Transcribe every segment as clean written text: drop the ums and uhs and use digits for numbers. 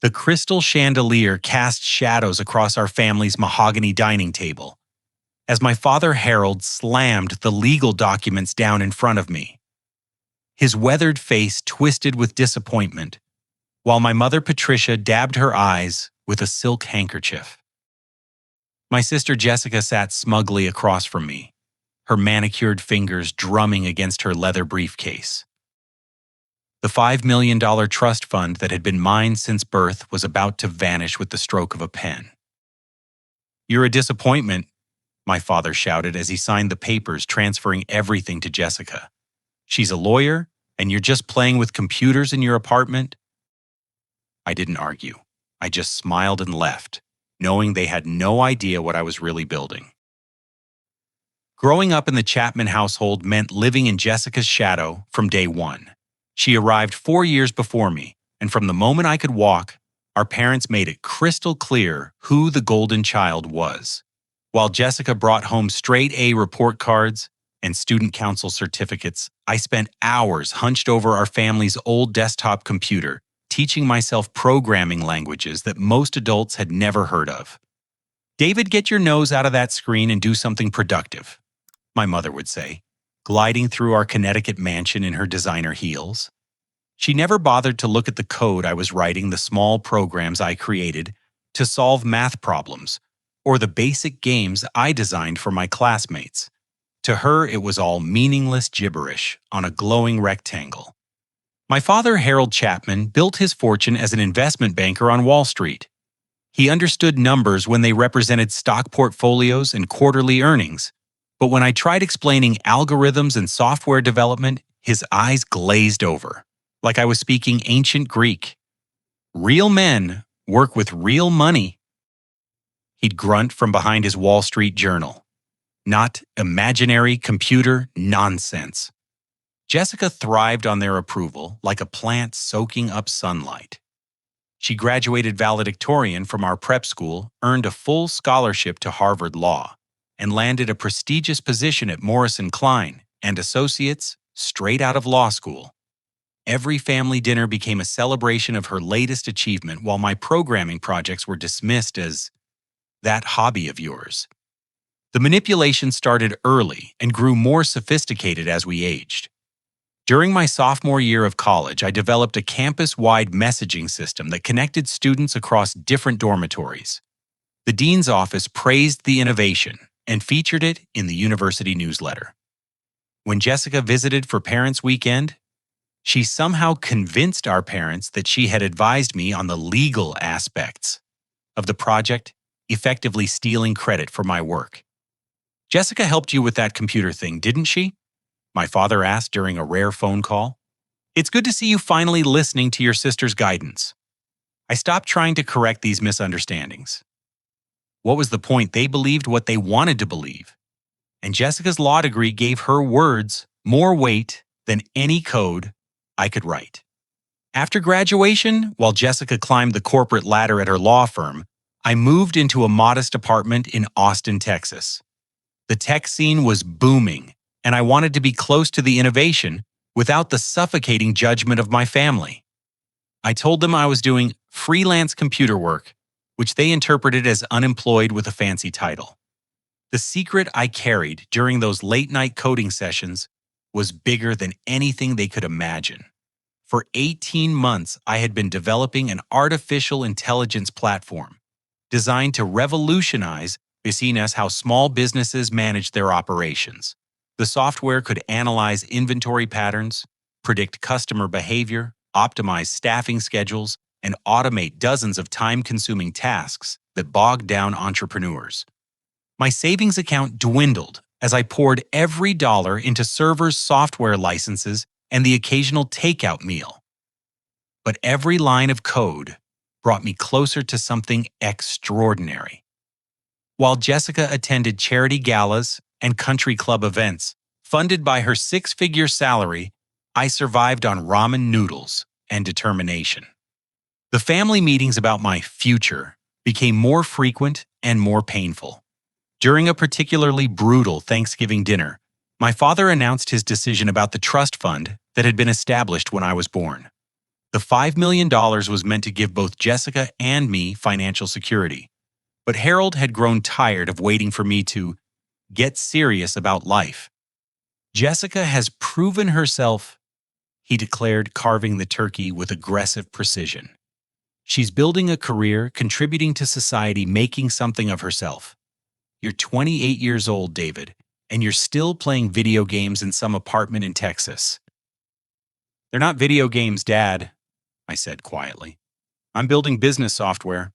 The crystal chandelier cast shadows across our family's mahogany dining table as my father Harold slammed the legal documents down in front of me. His weathered face twisted with disappointment, while my mother Patricia dabbed her eyes with a silk handkerchief. My sister Jessica sat smugly across from me, her manicured fingers drumming against her leather briefcase. The $5 million trust fund that had been mine since birth was about to vanish with the stroke of a pen. "You're a disappointment," my father shouted as he signed the papers transferring everything to Jessica. "She's a lawyer, and you're just playing with computers in your apartment?" I didn't argue. I just smiled and left, knowing they had no idea what I was really building. Growing up in the Chapman household meant living in Jessica's shadow from day one. She arrived 4 years before me, and from the moment I could walk, our parents made it crystal clear who the golden child was. While Jessica brought home straight A report cards and student council certificates, I spent hours hunched over our family's old desktop computer, teaching myself programming languages that most adults had never heard of. "David, get your nose out of that screen and do something productive," my mother would say, gliding through our Connecticut mansion in her designer heels. She never bothered to look at the code I was writing, the small programs I created to solve math problems, or the basic games I designed for my classmates. To her, it was all meaningless gibberish on a glowing rectangle. My father, Harold Chapman, built his fortune as an investment banker on Wall Street. He understood numbers when they represented stock portfolios and quarterly earnings, but when I tried explaining algorithms and software development, his eyes glazed over, like I was speaking ancient Greek. "Real men work with real money," he'd grunt from behind his Wall Street journal. "Not imaginary computer nonsense." Jessica thrived on their approval like a plant soaking up sunlight. She graduated valedictorian from our prep school, earned a full scholarship to Harvard Law, and landed a prestigious position at Morrison Klein and Associates straight out of law school. Every family dinner became a celebration of her latest achievement, while my programming projects were dismissed as "that hobby of yours." The manipulation started early and grew more sophisticated as we aged. During my sophomore year of college, I developed a campus-wide messaging system that connected students across different dormitories. The dean's office praised the innovation and featured it in the university newsletter. When Jessica visited for Parents' Weekend, she somehow convinced our parents that she had advised me on the legal aspects of the project, effectively stealing credit for my work. "Jessica helped you with that computer thing, didn't she?" my father asked during a rare phone call. "It's good to see you finally listening to your sister's guidance." I stopped trying to correct these misunderstandings. What was the point? They believed what they wanted to believe, and Jessica's law degree gave her words more weight than any code I could write. After graduation, while Jessica climbed the corporate ladder at her law firm, I moved into a modest apartment in Austin, Texas. The tech scene was booming, and I wanted to be close to the innovation without the suffocating judgment of my family. I told them I was doing freelance computer work, which they interpreted as unemployed with a fancy title. The secret I carried during those late-night coding sessions was bigger than anything they could imagine. For 18 months, I had been developing an artificial intelligence platform designed to revolutionize business, how small businesses manage their operations. The software could analyze inventory patterns, predict customer behavior, optimize staffing schedules, and automate dozens of time-consuming tasks that bogged down entrepreneurs. My savings account dwindled as I poured every dollar into servers, software licenses, and the occasional takeout meal. But every line of code brought me closer to something extraordinary. While Jessica attended charity galas and country club events, funded by her 6-figure salary, I survived on ramen noodles and determination. The family meetings about my future became more frequent and more painful. During a particularly brutal Thanksgiving dinner, my father announced his decision about the trust fund that had been established when I was born. The The $5 million was meant to give both Jessica and me financial security, but Harold had grown tired of waiting for me to get serious about life. Jessica has proven herself, he declared, carving the turkey with aggressive precision. She's building a career, contributing to society, making something of herself. You're 28 years old, David, and you're still playing video games in some apartment in Texas. They're not video games, Dad, I said quietly. I'm building business software.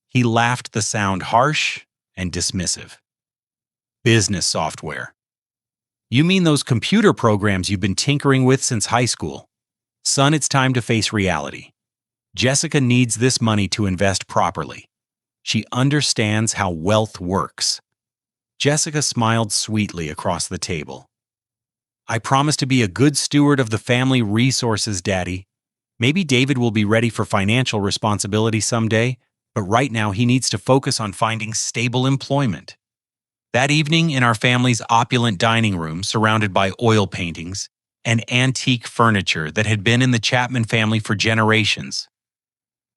He laughed, the sound harsh and dismissive. Business software. You mean those computer programs you've been tinkering with since high school? Son, it's time to face reality. Jessica needs this money to invest properly. She understands how wealth works. Jessica smiled sweetly across the table. I promise to be a good steward of the family resources, Daddy. Maybe David will be ready for financial responsibility someday, but right now he needs to focus on finding stable employment. That evening, in our family's opulent dining room, surrounded by oil paintings and antique furniture that had been in the Chapman family for generations,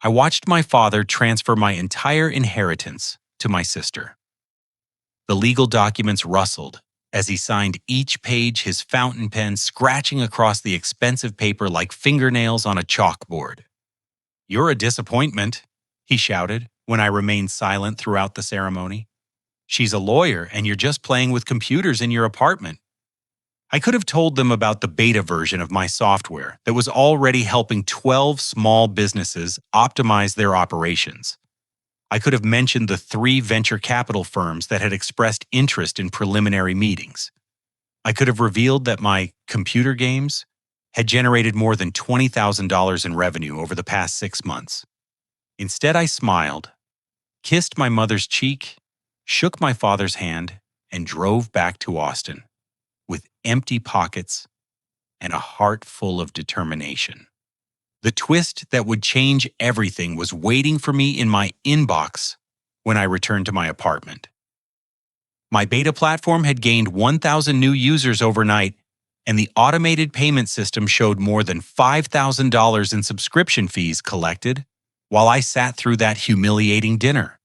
I watched my father transfer my entire inheritance to my sister. The legal documents rustled as he signed each page, his fountain pen scratching across the expensive paper like fingernails on a chalkboard. You're a disappointment, he shouted when I remained silent throughout the ceremony. She's a lawyer and you're just playing with computers in your apartment. I could have told them about the beta version of my software that was already helping 12 small businesses optimize their operations. I could have mentioned the 3 venture capital firms that had expressed interest in preliminary meetings. I could have revealed that my computer games had generated more than $20,000 in revenue over the past 6 months. Instead, I smiled, kissed my mother's cheek, shook my father's hand, and drove back to Austin with empty pockets and a heart full of determination. The twist that would change everything was waiting for me in my inbox when I returned to my apartment. My beta platform had gained 1,000 new users overnight, and the automated payment system showed more than $5,000 in subscription fees collected while I sat through that humiliating dinner.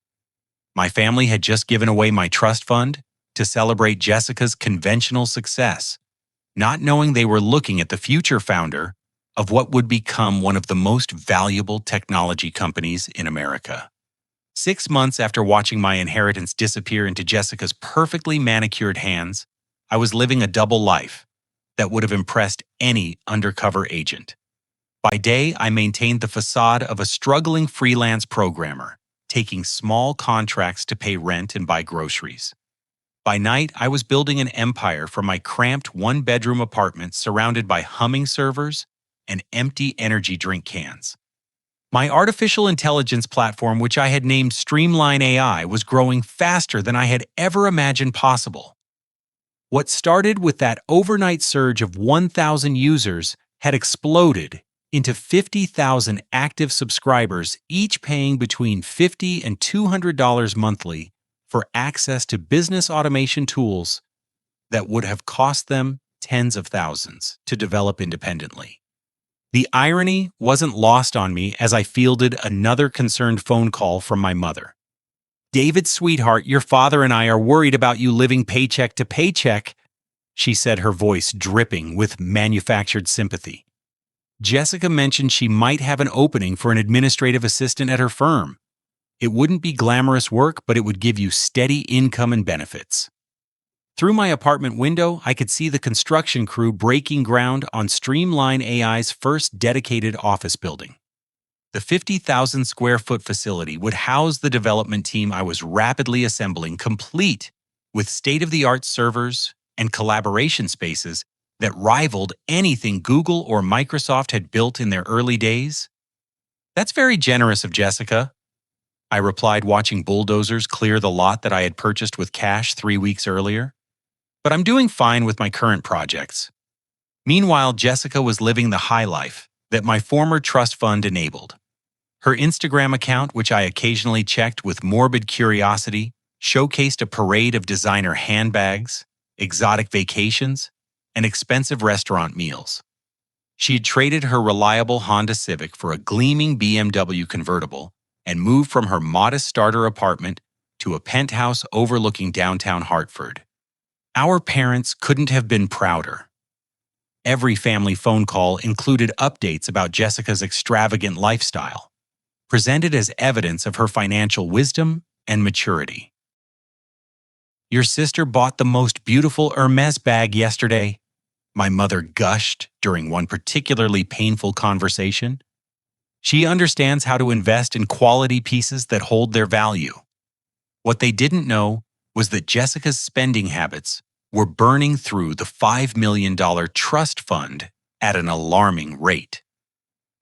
My family had just given away my trust fund to celebrate Jessica's conventional success, not knowing they were looking at the future founder of what would become one of the most valuable technology companies in America. 6 months after watching my inheritance disappear into Jessica's perfectly manicured hands, I was living a double life that would have impressed any undercover agent. By day, I maintained the facade of a struggling freelance programmer, taking small contracts to pay rent and buy groceries. By night, I was building an empire from my cramped 1-bedroom apartment surrounded by humming servers and empty energy drink cans. My artificial intelligence platform, which I had named Streamline AI, was growing faster than I had ever imagined possible. What started with that overnight surge of 1,000 users had exploded into 50,000 active subscribers, each paying between $50 and $200 monthly for access to business automation tools that would have cost them tens of thousands to develop independently. The irony wasn't lost on me as I fielded another concerned phone call from my mother. David, sweetheart, your father and I are worried about you living paycheck to paycheck, she said, her voice dripping with manufactured sympathy. Jessica mentioned she might have an opening for an administrative assistant at her firm. It wouldn't be glamorous work, but it would give you steady income and benefits. Through my apartment window, I could see the construction crew breaking ground on Streamline AI's first dedicated office building. The 50,000 square foot facility would house the development team I was rapidly assembling, complete with state-of-the-art servers and collaboration spaces that rivaled anything Google or Microsoft had built in their early days. That's very generous of Jessica, I replied, watching bulldozers clear the lot that I had purchased with cash 3 weeks earlier. But I'm doing fine with my current projects. Meanwhile, Jessica was living the high life that my former trust fund enabled. Her Instagram account, which I occasionally checked with morbid curiosity, showcased a parade of designer handbags, exotic vacations, and expensive restaurant meals. She had traded her reliable Honda Civic for a gleaming BMW convertible and moved from her modest starter apartment to a penthouse overlooking downtown Hartford. Our parents couldn't have been prouder. Every family phone call included updates about Jessica's extravagant lifestyle, presented as evidence of her financial wisdom and maturity. "Your sister bought the most beautiful Hermes bag yesterday," my mother gushed during one particularly painful conversation. "She understands how to invest in quality pieces that hold their value." What they didn't know was that Jessica's spending habits were burning through the $5 million trust fund at an alarming rate.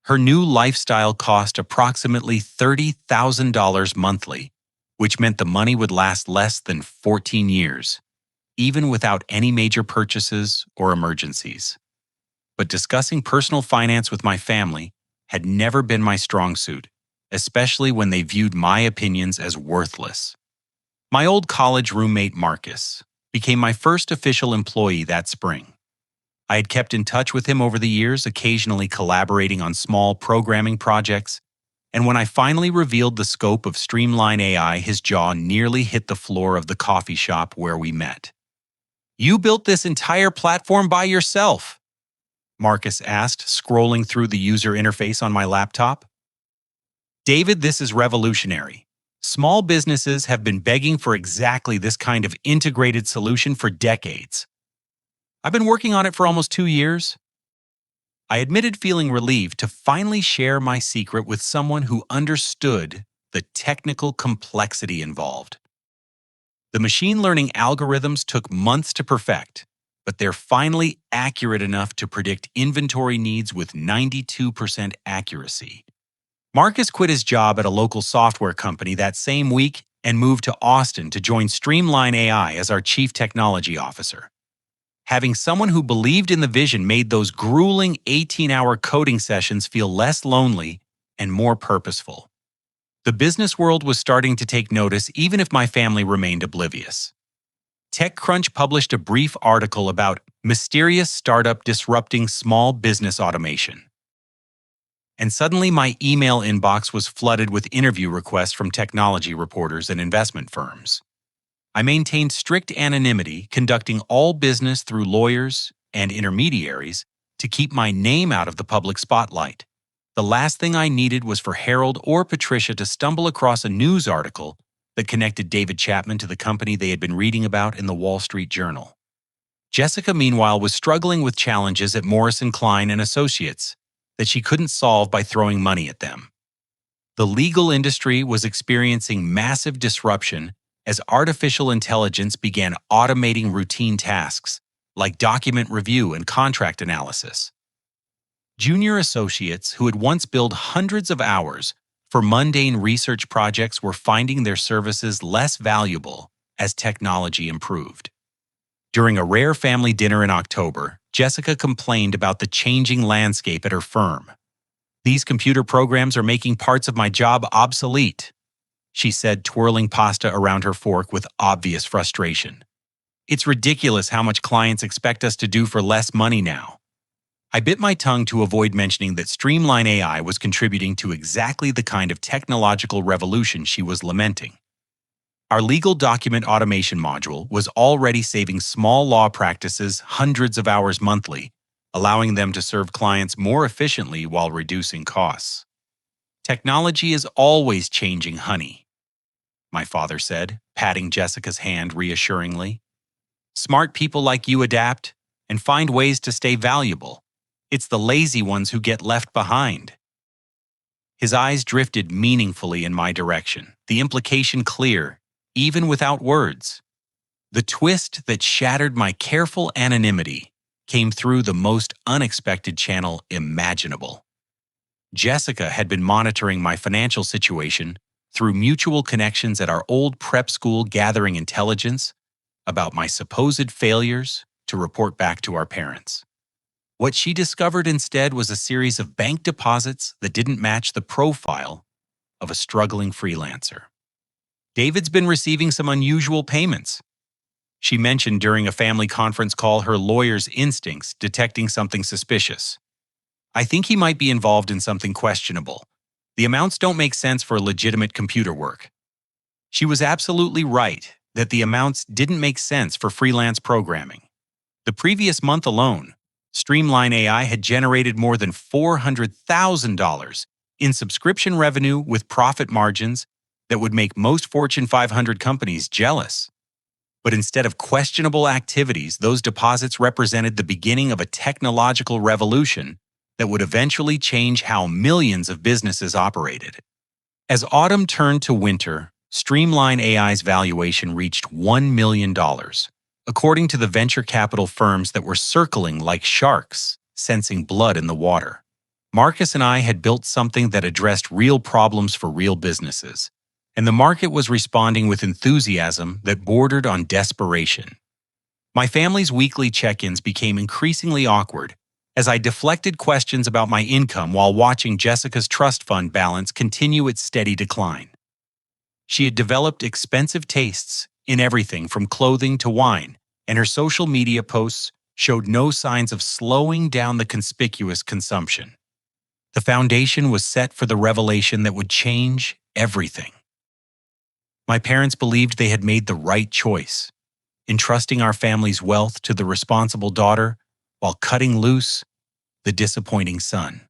Her new lifestyle cost approximately $30,000 monthly, which meant the money would last less than 14 years, even without any major purchases or emergencies. But discussing personal finance with my family had never been my strong suit, especially when they viewed my opinions as worthless. My old college roommate Marcus became my first official employee that spring. I had kept in touch with him over the years, occasionally collaborating on small programming projects, and when I finally revealed the scope of Streamline AI, his jaw nearly hit the floor of the coffee shop where we met. "You built this entire platform by yourself?" Marcus asked, scrolling through the user interface on my laptop. "David, this is revolutionary. Small businesses have been begging for exactly this kind of integrated solution for decades. I've been working on it for almost 2 years." I admitted feeling relieved to finally share my secret with someone who understood the technical complexity involved. The machine learning algorithms took months to perfect, but they're finally accurate enough to predict inventory needs with 92% accuracy. Marcus quit his job at a local software company that same week and moved to Austin to join Streamline AI as our chief technology officer. Having someone who believed in the vision made those grueling 18-hour coding sessions feel less lonely and more purposeful. The business world was starting to take notice even if my family remained oblivious. TechCrunch published a brief article about mysterious startup disrupting small business automation. And suddenly my email inbox was flooded with interview requests from technology reporters and investment firms. I maintained strict anonymity, conducting all business through lawyers and intermediaries to keep my name out of the public spotlight. The last thing I needed was for Harold or Patricia to stumble across a news article that connected David Chapman to the company they had been reading about in the Wall Street Journal. Jessica, meanwhile, was struggling with challenges at Morrison Klein and Associates that she couldn't solve by throwing money at them. The legal industry was experiencing massive disruption as artificial intelligence began automating routine tasks like document review and contract analysis. Junior associates who had once billed hundreds of hours for mundane research projects were finding their services less valuable as technology improved. During a rare family dinner in October, Jessica complained about the changing landscape at her firm. "These computer programs are making parts of my job obsolete," she said, twirling pasta around her fork with obvious frustration. "It's ridiculous how much clients expect us to do for less money now." I bit my tongue to avoid mentioning that Streamline AI was contributing to exactly the kind of technological revolution she was lamenting. Our legal document automation module was already saving small law practices hundreds of hours monthly, allowing them to serve clients more efficiently while reducing costs. "Technology is always changing, honey," my father said, patting Jessica's hand reassuringly. "Smart people like you adapt and find ways to stay valuable. It's the lazy ones who get left behind." His eyes drifted meaningfully in my direction, the implication clear, even without words. The twist that shattered my careful anonymity came through the most unexpected channel imaginable. Jessica had been monitoring my financial situation through mutual connections at our old prep school, gathering intelligence about my supposed failures to report back to our parents. What she discovered instead was a series of bank deposits that didn't match the profile of a struggling freelancer. "David's been receiving some unusual payments," she mentioned during a family conference call, her lawyer's instincts detecting something suspicious. I think he might be involved in something questionable. The amounts don't make sense for legitimate computer work. She was absolutely right that the amounts didn't make sense for freelance programming. The previous month alone, Streamline AI had generated more than $400,000 in subscription revenue with profit margins that would make most Fortune 500 companies jealous. But instead of questionable activities, those deposits represented the beginning of a technological revolution that would eventually change how millions of businesses operated. As autumn turned to winter, Streamline AI's valuation reached $1 million, according to the venture capital firms that were circling like sharks, sensing blood in the water. Marcus and I had built something that addressed real problems for real businesses, and the market was responding with enthusiasm that bordered on desperation. My family's weekly check-ins became increasingly awkward as I deflected questions about my income while watching Jessica's trust fund balance continue its steady decline. She had developed expensive tastes in everything from clothing to wine, and her social media posts showed no signs of slowing down the conspicuous consumption. The foundation was set for the revelation that would change everything. My parents believed they had made the right choice, entrusting our family's wealth to the responsible daughter while cutting loose the disappointing son.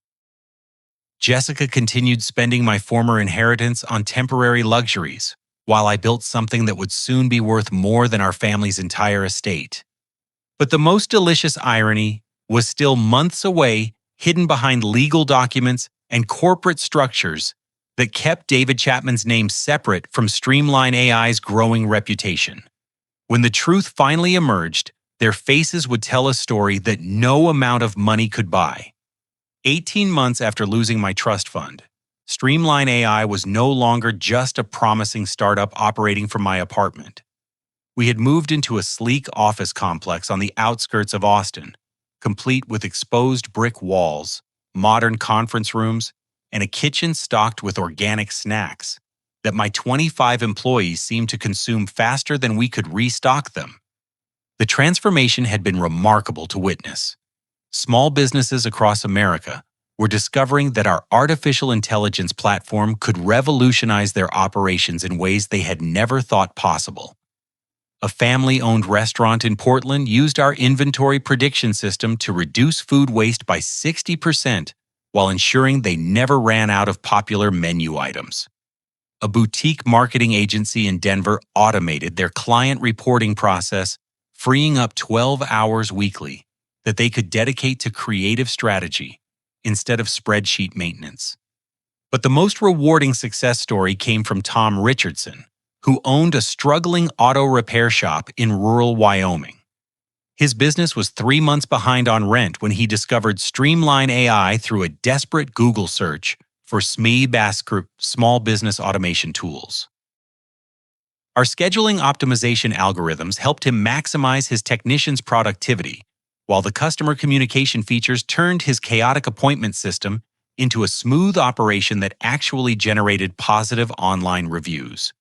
Jessica continued spending my former inheritance on temporary luxuries, while I built something that would soon be worth more than our family's entire estate. But the most delicious irony was still months away, hidden behind legal documents and corporate structures that kept David Chapman's name separate from Streamline AI's growing reputation. When the truth finally emerged, their faces would tell a story that no amount of money could buy. 18 months after losing my trust fund, Streamline AI was no longer just a promising startup operating from my apartment. We had moved into a sleek office complex on the outskirts of Austin, complete with exposed brick walls, modern conference rooms, and a kitchen stocked with organic snacks that my 25 employees seemed to consume faster than we could restock them. The transformation had been remarkable to witness. Small businesses across America were discovering that our artificial intelligence platform could revolutionize their operations in ways they had never thought possible. A family-owned restaurant in Portland used our inventory prediction system to reduce food waste by 60% while ensuring they never ran out of popular menu items. A boutique marketing agency in Denver automated their client reporting process, freeing up 12 hours weekly that they could dedicate to creative strategy instead of spreadsheet maintenance. But the most rewarding success story came from Tom Richardson, who owned a struggling auto repair shop in rural Wyoming. His business was 3 months behind on rent when he discovered Streamline AI through a desperate Google search for SME small business automation tools. Our scheduling optimization algorithms helped him maximize his technicians' productivity, while the customer communication features turned his chaotic appointment system into a smooth operation that actually generated positive online reviews.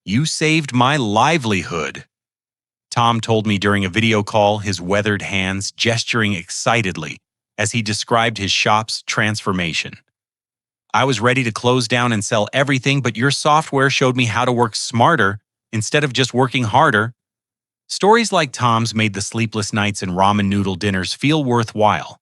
"You saved my livelihood," Tom told me during a video call, his weathered hands gesturing excitedly as he described his shop's transformation. "I was ready to close down and sell everything, but your software showed me how to work smarter instead of just working harder." Stories like Tom's made the sleepless nights and ramen noodle dinners feel worthwhile,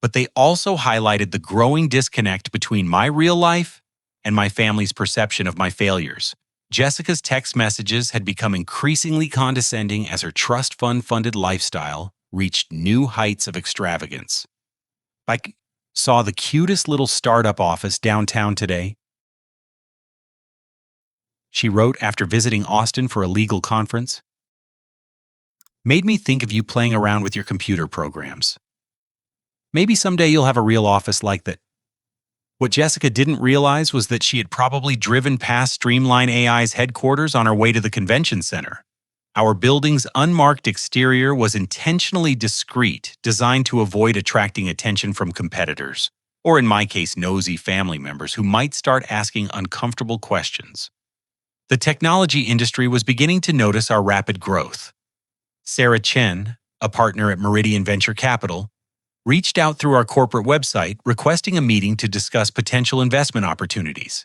but they also highlighted the growing disconnect between my real life and my family's perception of my failures. Jessica's text messages had become increasingly condescending as her trust fund-funded lifestyle reached new heights of extravagance. "I saw the cutest little startup office downtown today," she wrote after visiting Austin for a legal conference. "Made me think of you playing around with your computer programs. Maybe someday you'll have a real office like that." What Jessica didn't realize was that she had probably driven past Streamline AI's headquarters on her way to the convention center. Our building's unmarked exterior was intentionally discreet, designed to avoid attracting attention from competitors, or in my case, nosy family members who might start asking uncomfortable questions. The technology industry was beginning to notice our rapid growth. Sarah Chen, a partner at Meridian Venture Capital, reached out through our corporate website requesting a meeting to discuss potential investment opportunities.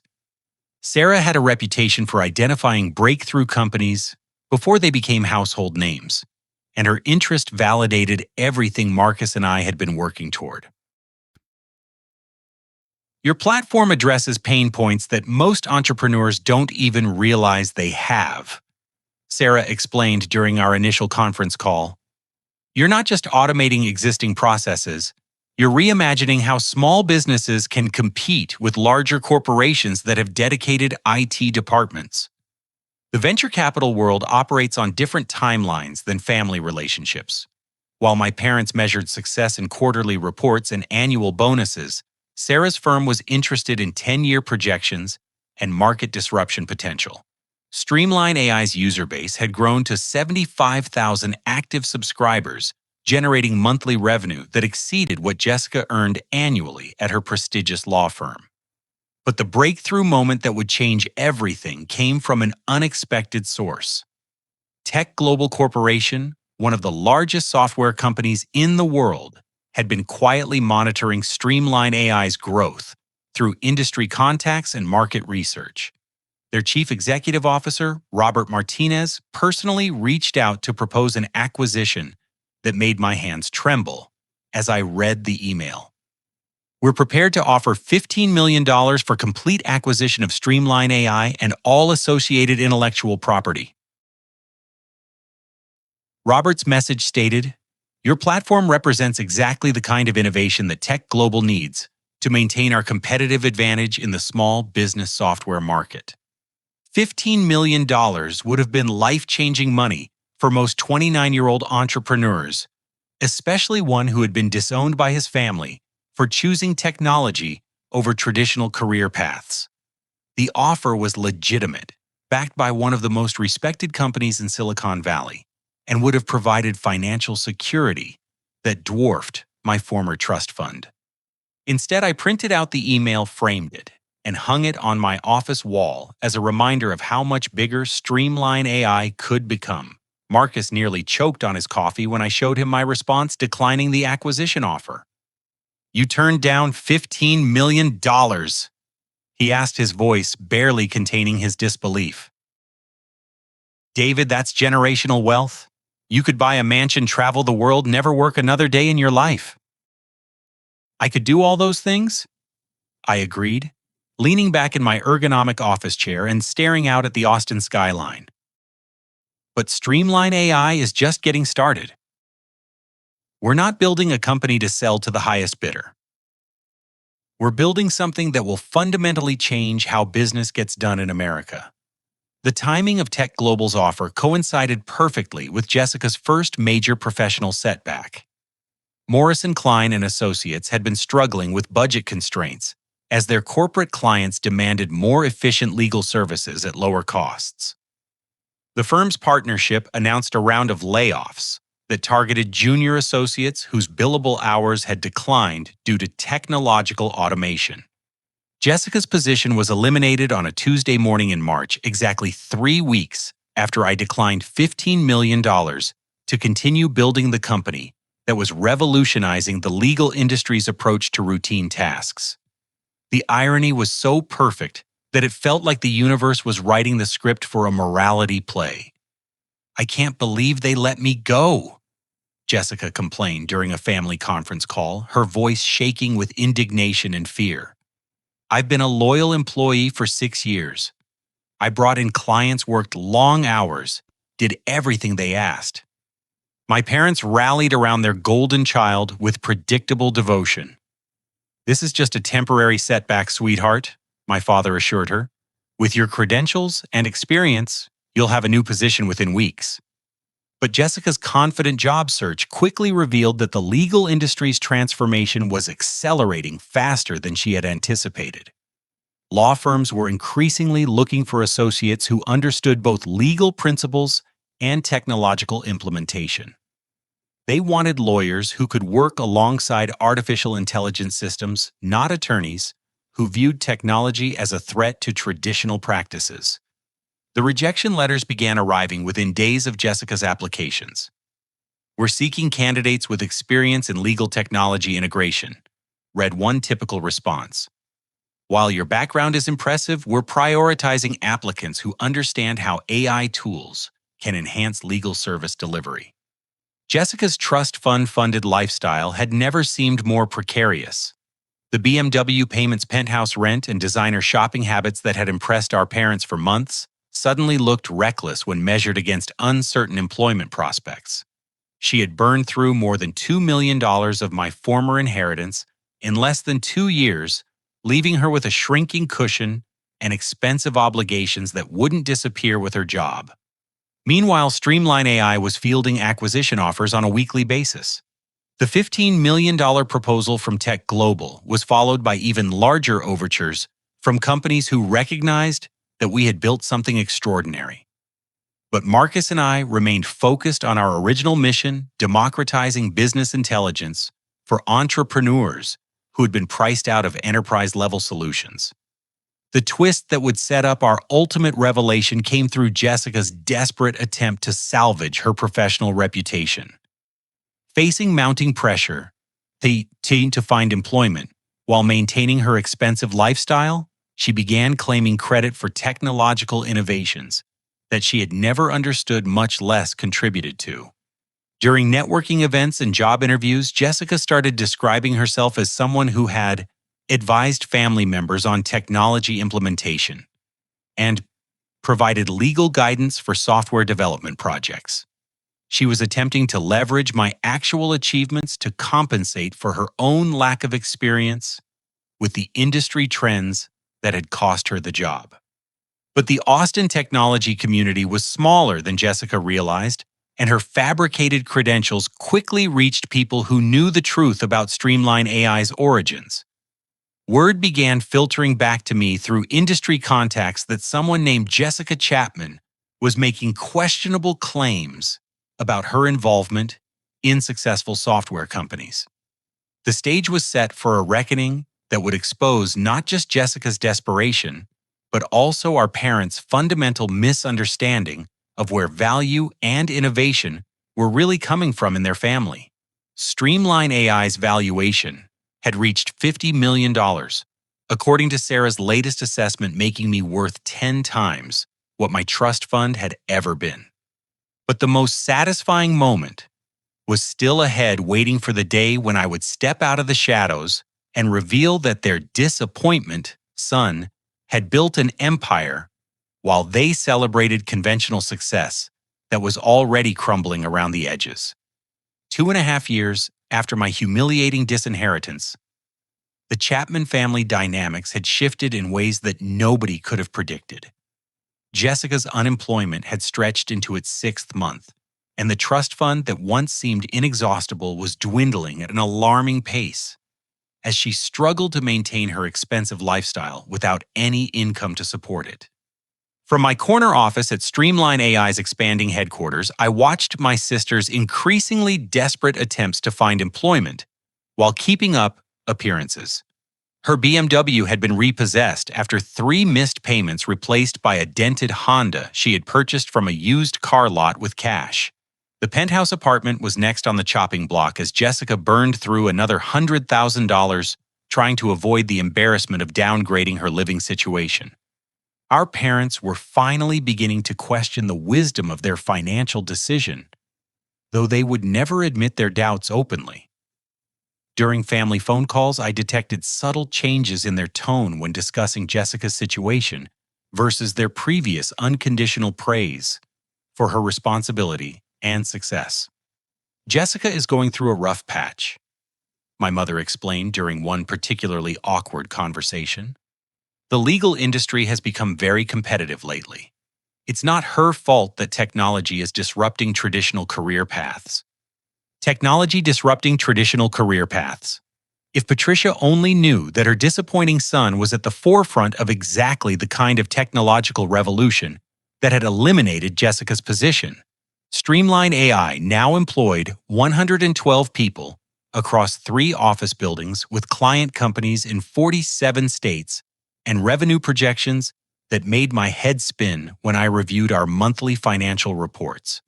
Sarah had a reputation for identifying breakthrough companies before they became household names, and her interest validated everything Marcus and I had been working toward. Your platform addresses pain points that most entrepreneurs don't even realize they have, Sarah explained during our initial conference call. You're not just automating existing processes, you're reimagining how small businesses can compete with larger corporations that have dedicated IT departments. The venture capital world operates on different timelines than family relationships. While my parents measured success in quarterly reports and annual bonuses, Sarah's firm was interested in 10-year projections and market disruption potential. Streamline AI's user base had grown to 75,000 active subscribers, generating monthly revenue that exceeded what Jessica earned annually at her prestigious law firm. But the breakthrough moment that would change everything came from an unexpected source. Tech Global Corporation, one of the largest software companies in the world, had been quietly monitoring Streamline AI's growth through industry contacts and market research. Their chief executive officer, Robert Martinez, personally reached out to propose an acquisition that made my hands tremble as I read the email. We're prepared to offer $15 million for complete acquisition of Streamline AI and all associated intellectual property. Robert's message stated, "Your platform represents exactly the kind of innovation that Tech Global needs to maintain our competitive advantage in the small business software market." $15 million would have been life-changing money for most 29-year-old entrepreneurs, especially one who had been disowned by his family for choosing technology over traditional career paths. The offer was legitimate, backed by one of the most respected companies in Silicon Valley, and would have provided financial security that dwarfed my former trust fund. Instead, I printed out the email, framed it, and hung it on my office wall as a reminder of how much bigger Streamline AI could become. Marcus nearly choked on his coffee when I showed him my response declining the acquisition offer. "You turned down $15 million, he asked, his voice barely containing his disbelief. "David, that's generational wealth. You could buy a mansion, travel the world, never work another day in your life." "I could do all those things?" I agreed, leaning back in my ergonomic office chair and staring out at the Austin skyline. "But Streamline AI is just getting started. We're not building a company to sell to the highest bidder. We're building something that will fundamentally change how business gets done in America." The timing of Tech Global's offer coincided perfectly with Jessica's first major professional setback. Morris & Klein and Associates had been struggling with budget constraints as their corporate clients demanded more efficient legal services at lower costs. The firm's partnership announced a round of layoffs that targeted junior associates whose billable hours had declined due to technological automation. Jessica's position was eliminated on a Tuesday morning in March, exactly 3 weeks after I declined $15 million to continue building the company that was revolutionizing the legal industry's approach to routine tasks. The irony was so perfect that it felt like the universe was writing the script for a morality play. "I can't believe they let me go," Jessica complained during a family conference call, her voice shaking with indignation and fear. "I've been a loyal employee for 6 years. I brought in clients, worked long hours, did everything they asked. My parents rallied around their golden child with predictable devotion." "This is just a temporary setback, sweetheart," my father assured her. "With your credentials and experience, you'll have a new position within weeks." But Jessica's confident job search quickly revealed that the legal industry's transformation was accelerating faster than she had anticipated. Law firms were increasingly looking for associates who understood both legal principles and technological implementation. They wanted lawyers who could work alongside artificial intelligence systems, not attorneys, who viewed technology as a threat to traditional practices. The rejection letters began arriving within days of Jessica's applications. We're seeking candidates with experience in legal technology integration, read one typical response. While your background is impressive, we're prioritizing applicants who understand how AI tools can enhance legal service delivery. Jessica's trust fund-funded lifestyle had never seemed more precarious. The BMW payments, penthouse rent, and designer shopping habits that had impressed our parents for months suddenly looked reckless when measured against uncertain employment prospects. She had burned through more than $2 million of my former inheritance in less than 2 years, leaving her with a shrinking cushion and expensive obligations that wouldn't disappear with her job. Meanwhile, Streamline AI was fielding acquisition offers on a weekly basis. The $15 million proposal from Tech Global was followed by even larger overtures from companies who recognized that we had built something extraordinary. But Marcus and I remained focused on our original mission, democratizing business intelligence for entrepreneurs who had been priced out of enterprise-level solutions. The twist that would set up our ultimate revelation came through Jessica's desperate attempt to salvage her professional reputation. Facing mounting pressure to find employment while maintaining her expensive lifestyle, she began claiming credit for technological innovations that she had never understood, much less contributed to. During networking events and job interviews, Jessica started describing herself as someone who had advised family members on technology implementation and provided legal guidance for software development projects. She was attempting to leverage my actual achievements to compensate for her own lack of experience with the industry trends that had cost her the job. But the Austin technology community was smaller than Jessica realized, and her fabricated credentials quickly reached people who knew the truth about Streamline AI's origins. Word began filtering back to me through industry contacts that someone named Jessica Chapman was making questionable claims about her involvement in successful software companies. The stage was set for a reckoning that would expose not just Jessica's desperation, but also our parents' fundamental misunderstanding of where value and innovation were really coming from in their family. Streamline AI's valuation had reached $50 million, according to Sarah's latest assessment, making me worth 10 times what my trust fund had ever been. But the most satisfying moment was still ahead, waiting for the day when I would step out of the shadows and reveal that their disappointment son had built an empire while they celebrated conventional success that was already crumbling around the edges. 2.5 years after my humiliating disinheritance, the Chapman family dynamics had shifted in ways that nobody could have predicted. Jessica's unemployment had stretched into its 6th month, and the trust fund that once seemed inexhaustible was dwindling at an alarming pace as she struggled to maintain her expensive lifestyle without any income to support it. From my corner office at Streamline AI's expanding headquarters, I watched my sister's increasingly desperate attempts to find employment while keeping up appearances. Her BMW had been repossessed after 3 missed payments, replaced by a dented Honda she had purchased from a used car lot with cash. The penthouse apartment was next on the chopping block as Jessica burned through another $100,000 trying to avoid the embarrassment of downgrading her living situation. Our parents were finally beginning to question the wisdom of their financial decision, though they would never admit their doubts openly. During family phone calls, I detected subtle changes in their tone when discussing Jessica's situation versus their previous unconditional praise for her responsibility and success. Jessica is going through a rough patch, my mother explained during one particularly awkward conversation. The legal industry has become very competitive lately. It's not her fault that technology is disrupting traditional career paths. Technology disrupting traditional career paths. If Patricia only knew that her disappointing son was at the forefront of exactly the kind of technological revolution that had eliminated Jessica's position. Streamline AI now employed 112 people across 3 office buildings with client companies in 47 states and revenue projections that made my head spin when I reviewed our monthly financial reports.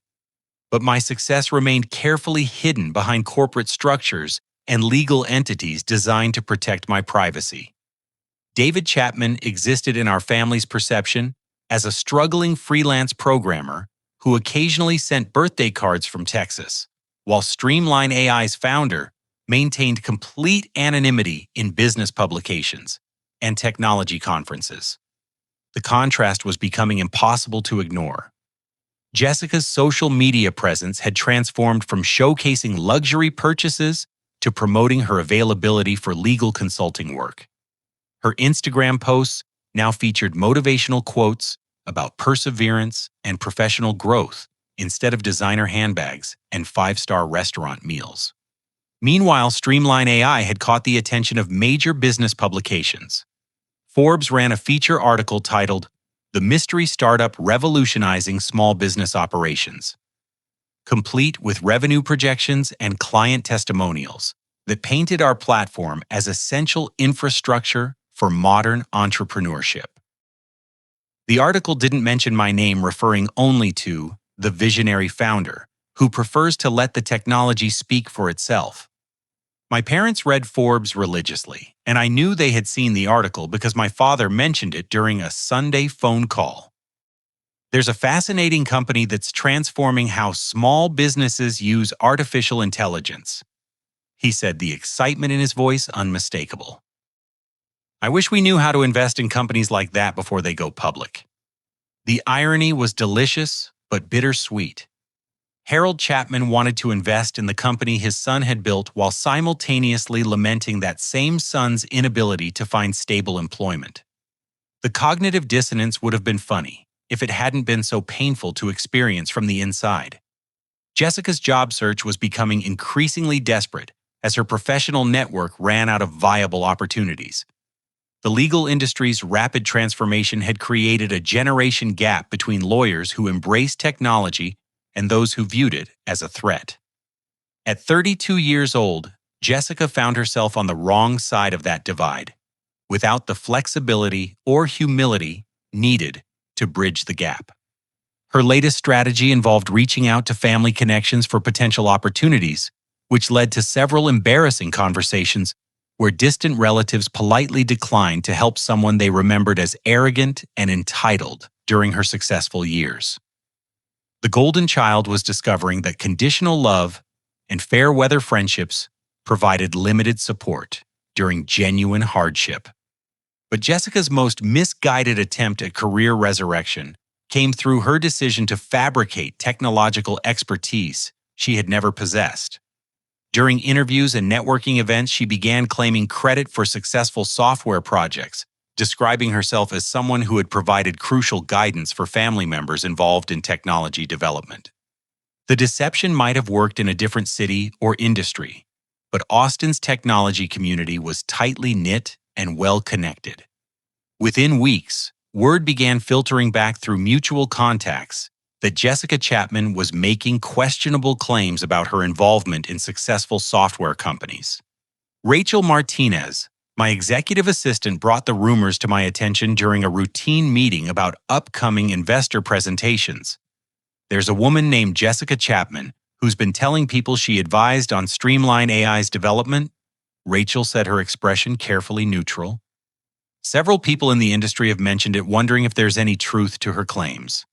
But my success remained carefully hidden behind corporate structures and legal entities designed to protect my privacy. David Chapman existed in our family's perception as a struggling freelance programmer who occasionally sent birthday cards from Texas, while Streamline AI's founder maintained complete anonymity in business publications and technology conferences. The contrast was becoming impossible to ignore. Jessica's social media presence had transformed from showcasing luxury purchases to promoting her availability for legal consulting work. Her Instagram posts now featured motivational quotes about perseverance and professional growth instead of designer handbags and five-star restaurant meals. Meanwhile, Streamline AI had caught the attention of major business publications. Forbes ran a feature article titled, "The Mystery Startup Revolutionizing Small Business Operations," complete with revenue projections and client testimonials that painted our platform as essential infrastructure for modern entrepreneurship. The article didn't mention my name, referring only to the visionary founder, who prefers to let the technology speak for itself. My parents read Forbes religiously, and I knew they had seen the article because my father mentioned it during a Sunday phone call. "There's a fascinating company that's transforming how small businesses use artificial intelligence," he said, the excitement in his voice unmistakable. I wish we knew how to invest in companies like that before they go public. The irony was delicious, but bittersweet. Harold Chapman wanted to invest in the company his son had built while simultaneously lamenting that same son's inability to find stable employment. The cognitive dissonance would have been funny if it hadn't been so painful to experience from the inside. Jessica's job search was becoming increasingly desperate as her professional network ran out of viable opportunities. The legal industry's rapid transformation had created a generation gap between lawyers who embraced technology and those who viewed it as a threat. At 32 years old, Jessica found herself on the wrong side of that divide, without the flexibility or humility needed to bridge the gap. Her latest strategy involved reaching out to family connections for potential opportunities, which led to several embarrassing conversations where distant relatives politely declined to help someone they remembered as arrogant and entitled during her successful years. The golden child was discovering that conditional love and fair-weather friendships provided limited support during genuine hardship. But Jessica's most misguided attempt at career resurrection came through her decision to fabricate technological expertise she had never possessed. During interviews and networking events, she began claiming credit for successful software projects, describing herself as someone who had provided crucial guidance for family members involved in technology development. The deception might have worked in a different city or industry, but Austin's technology community was tightly knit and well-connected. Within weeks, word began filtering back through mutual contacts that Jessica Chapman was making questionable claims about her involvement in successful software companies. Rachel Martinez, my executive assistant, brought the rumors to my attention during a routine meeting about upcoming investor presentations. "There's a woman named Jessica Chapman who's been telling people she advised on Streamline AI's development," Rachel said, her expression carefully neutral. "Several people in the industry have mentioned it, wondering if there's any truth to her claims."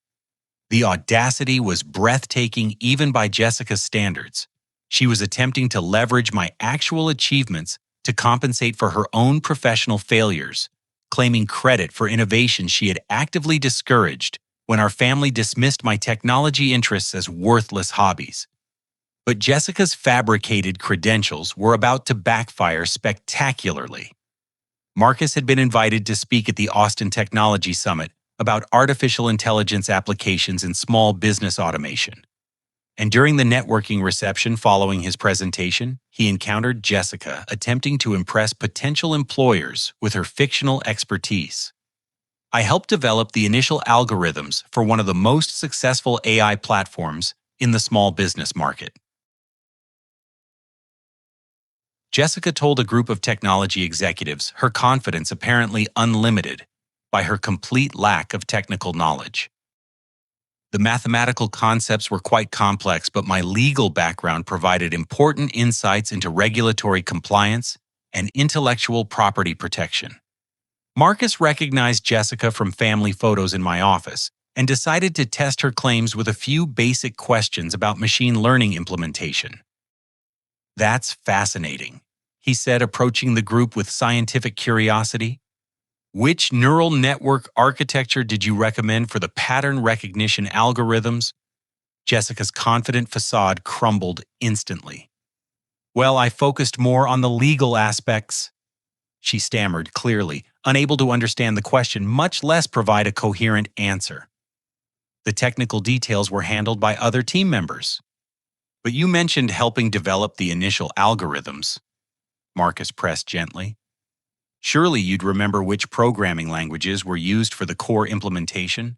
The audacity was breathtaking even by Jessica's standards. She was attempting to leverage my actual achievements to compensate for her own professional failures, claiming credit for innovations she had actively discouraged when our family dismissed my technology interests as worthless hobbies. But Jessica's fabricated credentials were about to backfire spectacularly. Marcus had been invited to speak at the Austin Technology Summit about artificial intelligence applications in small business automation. And during the networking reception following his presentation, he encountered Jessica attempting to impress potential employers with her fictional expertise. I helped develop the initial algorithms for one of the most successful AI platforms in the small business market. Jessica told a group of technology executives her confidence apparently unlimited by her complete lack of technical knowledge. The mathematical concepts were quite complex, but my legal background provided important insights into regulatory compliance and intellectual property protection. Marcus recognized Jessica from family photos in my office and decided to test her claims with a few basic questions about machine learning implementation. "That's fascinating," he said, approaching the group with scientific curiosity. "Which neural network architecture did you recommend for the pattern recognition algorithms?" Jessica's confident facade crumbled instantly. "Well, I focused more on the legal aspects," she stammered clearly, unable to understand the question, much less provide a coherent answer. "The technical details were handled by other team members." "But you mentioned helping develop the initial algorithms," Marcus pressed gently. "Surely you'd remember which programming languages were used for the core implementation?"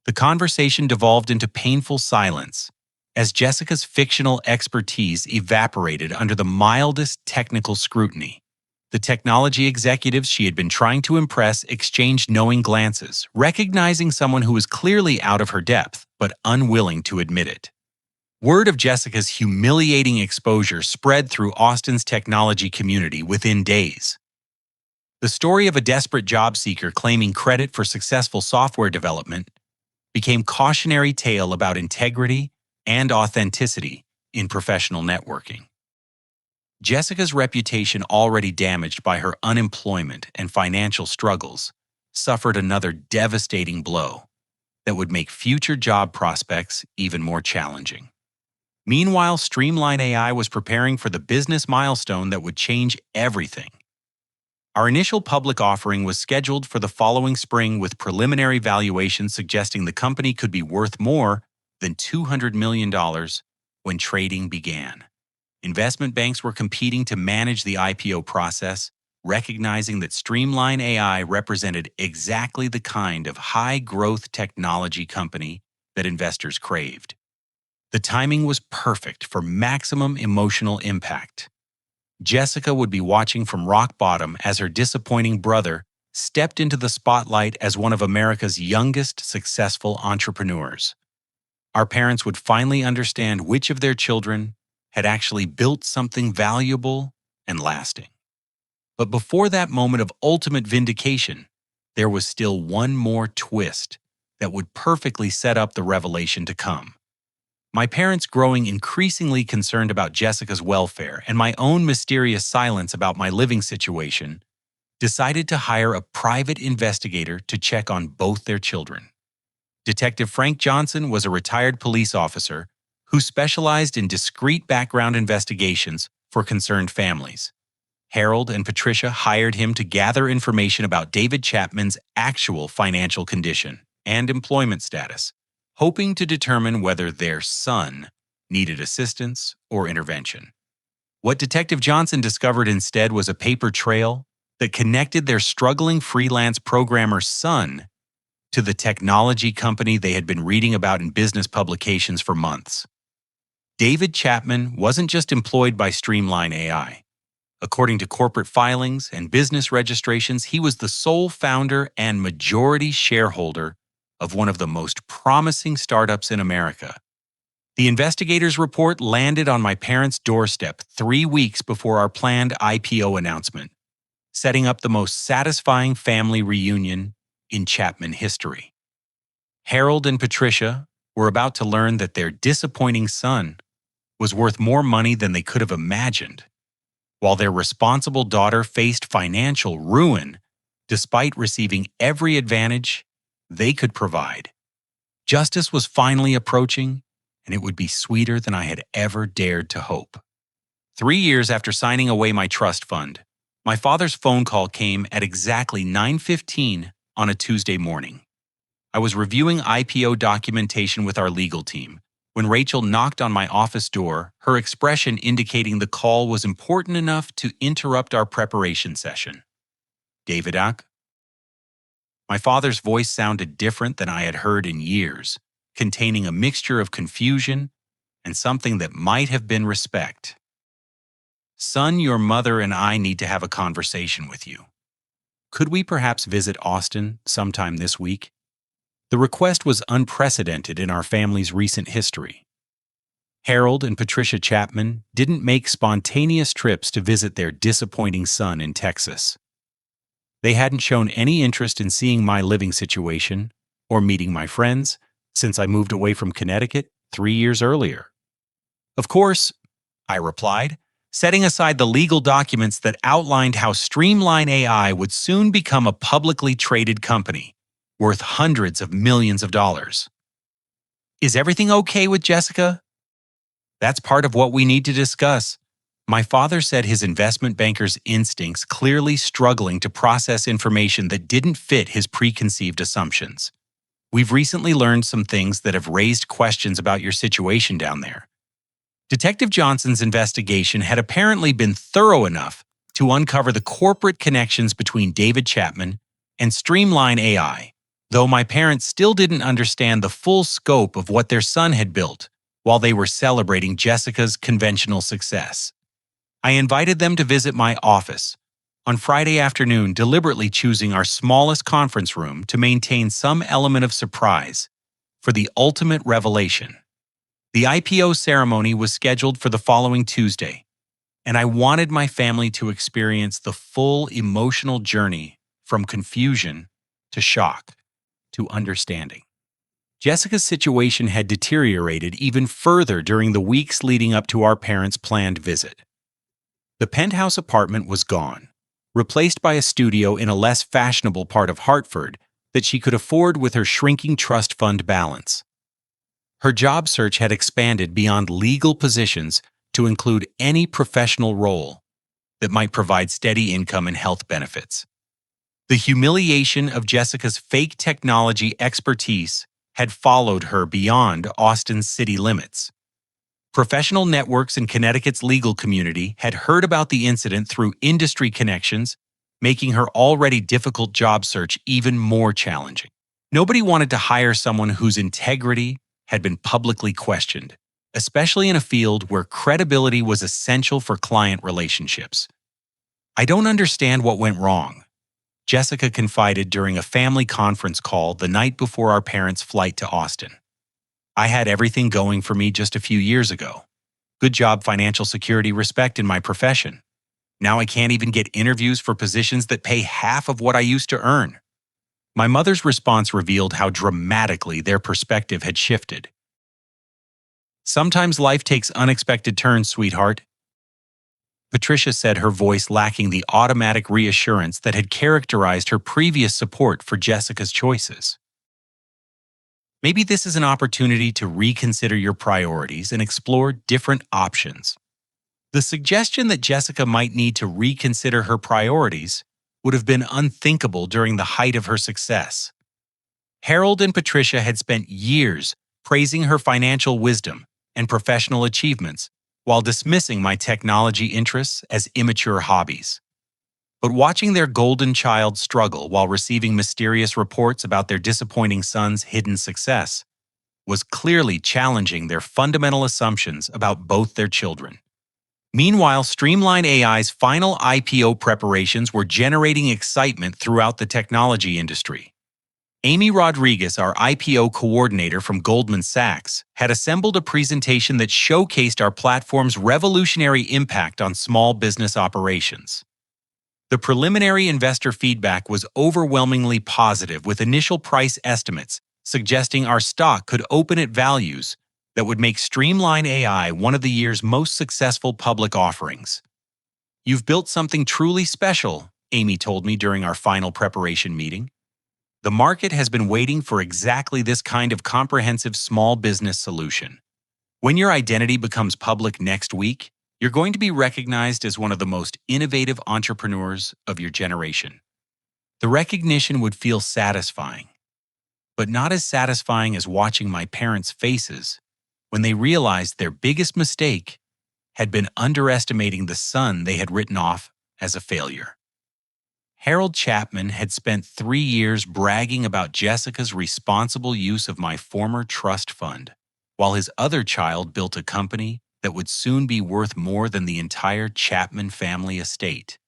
The conversation devolved into painful silence as Jessica's fictional expertise evaporated under the mildest technical scrutiny. The technology executives she had been trying to impress exchanged knowing glances, recognizing someone who was clearly out of her depth, but unwilling to admit it. Word of Jessica's humiliating exposure spread through Austin's technology community within days. The story of a desperate job seeker claiming credit for successful software development became cautionary tale about integrity and authenticity in professional networking. Jessica's reputation, already damaged by her unemployment and financial struggles, suffered another devastating blow that would make future job prospects even more challenging. Meanwhile, Streamline AI was preparing for the business milestone that would change everything. Our initial public offering was scheduled for the following spring, with preliminary valuations suggesting the company could be worth more than $200 million when trading began. Investment banks were competing to manage the IPO process, recognizing that Streamline AI represented exactly the kind of high-growth technology company that investors craved. The timing was perfect for maximum emotional impact. Jessica would be watching from rock bottom as her disappointing brother stepped into the spotlight as one of America's youngest successful entrepreneurs. Our parents would finally understand which of their children had actually built something valuable and lasting. But before that moment of ultimate vindication, there was still one more twist that would perfectly set up the revelation to come. My parents, growing increasingly concerned about Jessica's welfare and my own mysterious silence about my living situation, decided to hire a private investigator to check on both their children. Detective Frank Johnson was a retired police officer who specialized in discreet background investigations for concerned families. Harold and Patricia hired him to gather information about David Chapman's actual financial condition and employment status, hoping to determine whether their son needed assistance or intervention. What Detective Johnson discovered instead was a paper trail that connected their struggling freelance programmer's son to the technology company they had been reading about in business publications for months. David Chapman wasn't just employed by Streamline AI. According to corporate filings and business registrations, he was the sole founder and majority shareholder of one of the most promising startups in America. The investigators' report landed on my parents' doorstep 3 weeks before our planned IPO announcement, setting up the most satisfying family reunion in Chapman history. Harold and Patricia were about to learn that their disappointing son was worth more money than they could have imagined, while their responsible daughter faced financial ruin despite receiving every advantage they could provide. Justice was finally approaching, and it would be sweeter than I had ever dared to hope. 3 years after signing away my trust fund, my father's phone call came at exactly 9:15 on a Tuesday morning. I was reviewing IPO documentation with our legal team when Rachel knocked on my office door, her expression indicating the call was important enough to interrupt our preparation session. "David Ack?" My father's voice sounded different than I had heard in years, containing a mixture of confusion and something that might have been respect. "Son, your mother and I need to have a conversation with you. Could we perhaps visit Austin sometime this week?" The request was unprecedented in our family's recent history. Harold and Patricia Chapman didn't make spontaneous trips to visit their disappointing son in Texas. They hadn't shown any interest in seeing my living situation or meeting my friends since I moved away from Connecticut 3 years earlier. Of course, I replied, setting aside the legal documents that outlined how Streamline AI would soon become a publicly traded company, worth hundreds of millions of dollars. Is everything okay with Jessica? That's part of what we need to discuss. My father said his investment banker's instincts clearly struggling to process information that didn't fit his preconceived assumptions. We've recently learned some things that have raised questions about your situation down there. Detective Johnson's investigation had apparently been thorough enough to uncover the corporate connections between David Chapman and Streamline AI, though my parents still didn't understand the full scope of what their son had built while they were celebrating Jessica's conventional success. I invited them to visit my office on Friday afternoon, deliberately choosing our smallest conference room to maintain some element of surprise for the ultimate revelation. The IPO ceremony was scheduled for the following Tuesday, and I wanted my family to experience the full emotional journey from confusion to shock to understanding. Jessica's situation had deteriorated even further during the weeks leading up to our parents' planned visit. The penthouse apartment was gone, replaced by a studio in a less fashionable part of Hartford that she could afford with her shrinking trust fund balance. Her job search had expanded beyond legal positions to include any professional role that might provide steady income and health benefits. The humiliation of Jessica's fake technology expertise had followed her beyond Austin's city limits. Professional networks in Connecticut's legal community had heard about the incident through industry connections, making her already difficult job search even more challenging. Nobody wanted to hire someone whose integrity had been publicly questioned, especially in a field where credibility was essential for client relationships. I don't understand what went wrong, Jessica confided during a family conference call the night before our parents' flight to Austin. I had everything going for me just a few years ago. Good job, financial security, respect in my profession. Now I can't even get interviews for positions that pay half of what I used to earn. My mother's response revealed how dramatically their perspective had shifted. Sometimes life takes unexpected turns, sweetheart, Patricia said, her voice lacking the automatic reassurance that had characterized her previous support for Jessica's choices. Maybe this is an opportunity to reconsider your priorities and explore different options. The suggestion that Jessica might need to reconsider her priorities would have been unthinkable during the height of her success. Harold and Patricia had spent years praising her financial wisdom and professional achievements while dismissing my technology interests as immature hobbies. But watching their golden child struggle while receiving mysterious reports about their disappointing son's hidden success was clearly challenging their fundamental assumptions about both their children. Meanwhile, Streamline AI's final IPO preparations were generating excitement throughout the technology industry. Amy Rodriguez, our IPO coordinator from Goldman Sachs, had assembled a presentation that showcased our platform's revolutionary impact on small business operations. The preliminary investor feedback was overwhelmingly positive, with initial price estimates suggesting our stock could open at values that would make Streamline AI one of the year's most successful public offerings. "You've built something truly special," Amy told me during our final preparation meeting. "The market has been waiting for exactly this kind of comprehensive small business solution. When your identity becomes public next week, you're going to be recognized as one of the most innovative entrepreneurs of your generation." The recognition would feel satisfying, but not as satisfying as watching my parents' faces when they realized their biggest mistake had been underestimating the son they had written off as a failure. Harold Chapman had spent 3 years bragging about Jessica's responsible use of my former trust fund, while his other child built a company that would soon be worth more than the entire Chapman family estate.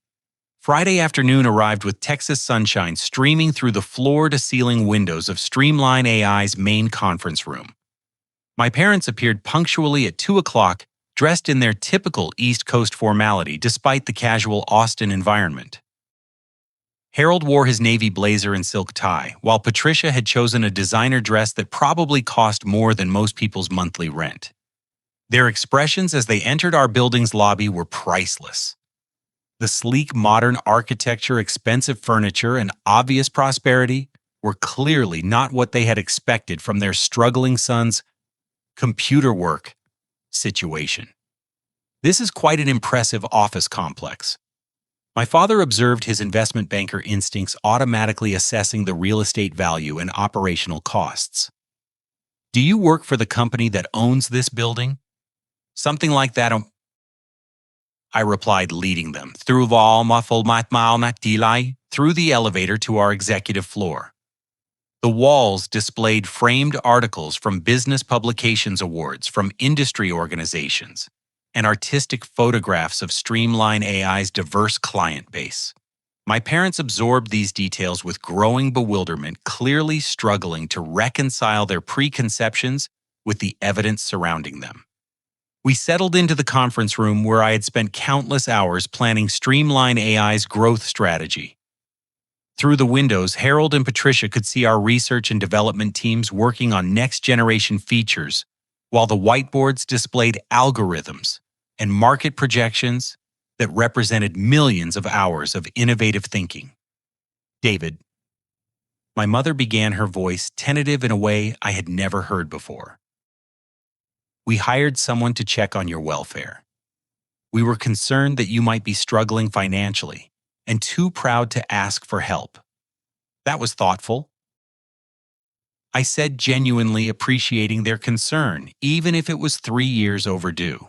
Friday afternoon arrived with Texas sunshine streaming through the floor-to-ceiling windows of Streamline AI's main conference room. My parents appeared punctually at 2 o'clock, dressed in their typical East Coast formality despite the casual Austin environment. Harold wore his navy blazer and silk tie, while Patricia had chosen a designer dress that probably cost more than most people's monthly rent. Their expressions as they entered our building's lobby were priceless. The sleek modern architecture, expensive furniture, and obvious prosperity were clearly not what they had expected from their struggling son's computer work situation. This is quite an impressive office complex. My father observed his investment banker instincts automatically assessing the real estate value and operational costs. Do you work for the company that owns this building? Something like that. I replied, leading them through the elevator to our executive floor. The walls displayed framed articles from business publications awards from industry organizations and artistic photographs of Streamline AI's diverse client base. My parents absorbed these details with growing bewilderment, clearly struggling to reconcile their preconceptions with the evidence surrounding them. We settled into the conference room where I had spent countless hours planning Streamline AI's growth strategy. Through the windows, Harold and Patricia could see our research and development teams working on next-generation features, while the whiteboards displayed algorithms and market projections that represented millions of hours of innovative thinking. David, my mother began, her voice tentative in a way I had never heard before. We hired someone to check on your welfare. We were concerned that you might be struggling financially and too proud to ask for help. That was thoughtful. I said, genuinely appreciating their concern, even if it was 3 years overdue.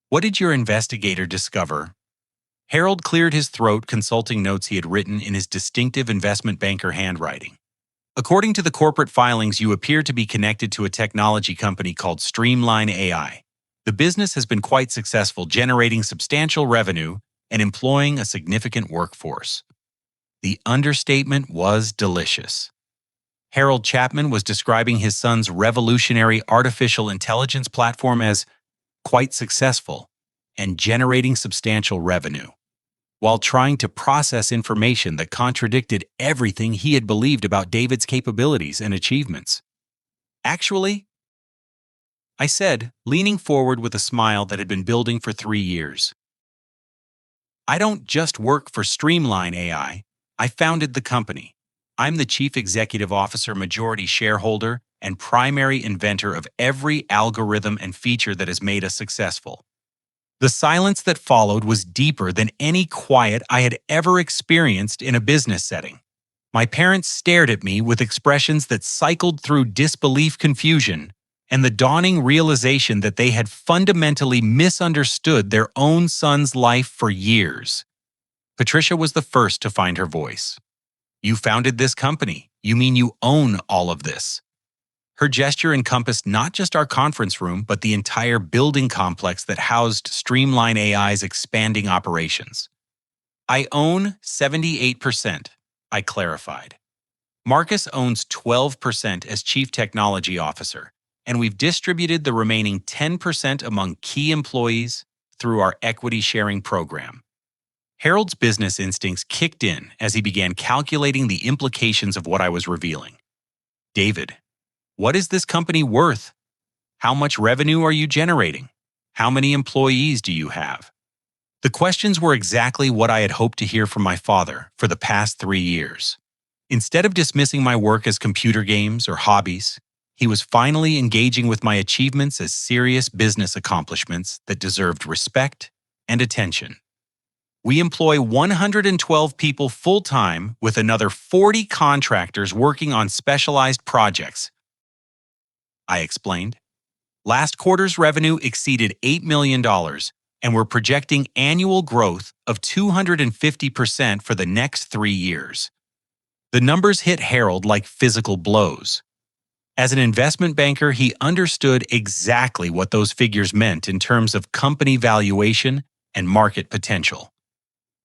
What did your investigator discover? Harold cleared his throat, consulting notes he had written in his distinctive investment banker handwriting. According to the corporate filings, you appear to be connected to a technology company called Streamline AI. The business has been quite successful, generating substantial revenue and employing a significant workforce. The understatement was delicious. Harold Chapman was describing his son's revolutionary artificial intelligence platform as quite successful and generating substantial revenue, while trying to process information that contradicted everything he had believed about David's capabilities and achievements. Actually, I said, leaning forward with a smile that had been building for 3 years. I don't just work for Streamline AI. I founded the company. I'm the chief executive officer, majority shareholder, and primary inventor of every algorithm and feature that has made us successful. The silence that followed was deeper than any quiet I had ever experienced in a business setting. My parents stared at me with expressions that cycled through disbelief, confusion, and the dawning realization that they had fundamentally misunderstood their own son's life for years. Patricia was the first to find her voice. You founded this company. You mean you own all of this? Her gesture encompassed not just our conference room, but the entire building complex that housed Streamline AI's expanding operations. I own 78%, I clarified. Marcus owns 12% as Chief Technology Officer, and we've distributed the remaining 10% among key employees through our equity sharing program. Harold's business instincts kicked in as he began calculating the implications of what I was revealing. David, what is this company worth? How much revenue are you generating? How many employees do you have? The questions were exactly what I had hoped to hear from my father for the past 3 years. Instead of dismissing my work as computer games or hobbies, he was finally engaging with my achievements as serious business accomplishments that deserved respect and attention. We employ 112 people full-time with another 40 contractors working on specialized projects, I explained. Last quarter's revenue exceeded $8 million, and we're projecting annual growth of 250% for the next 3 years. The numbers hit Harold like physical blows. As an investment banker, he understood exactly what those figures meant in terms of company valuation and market potential.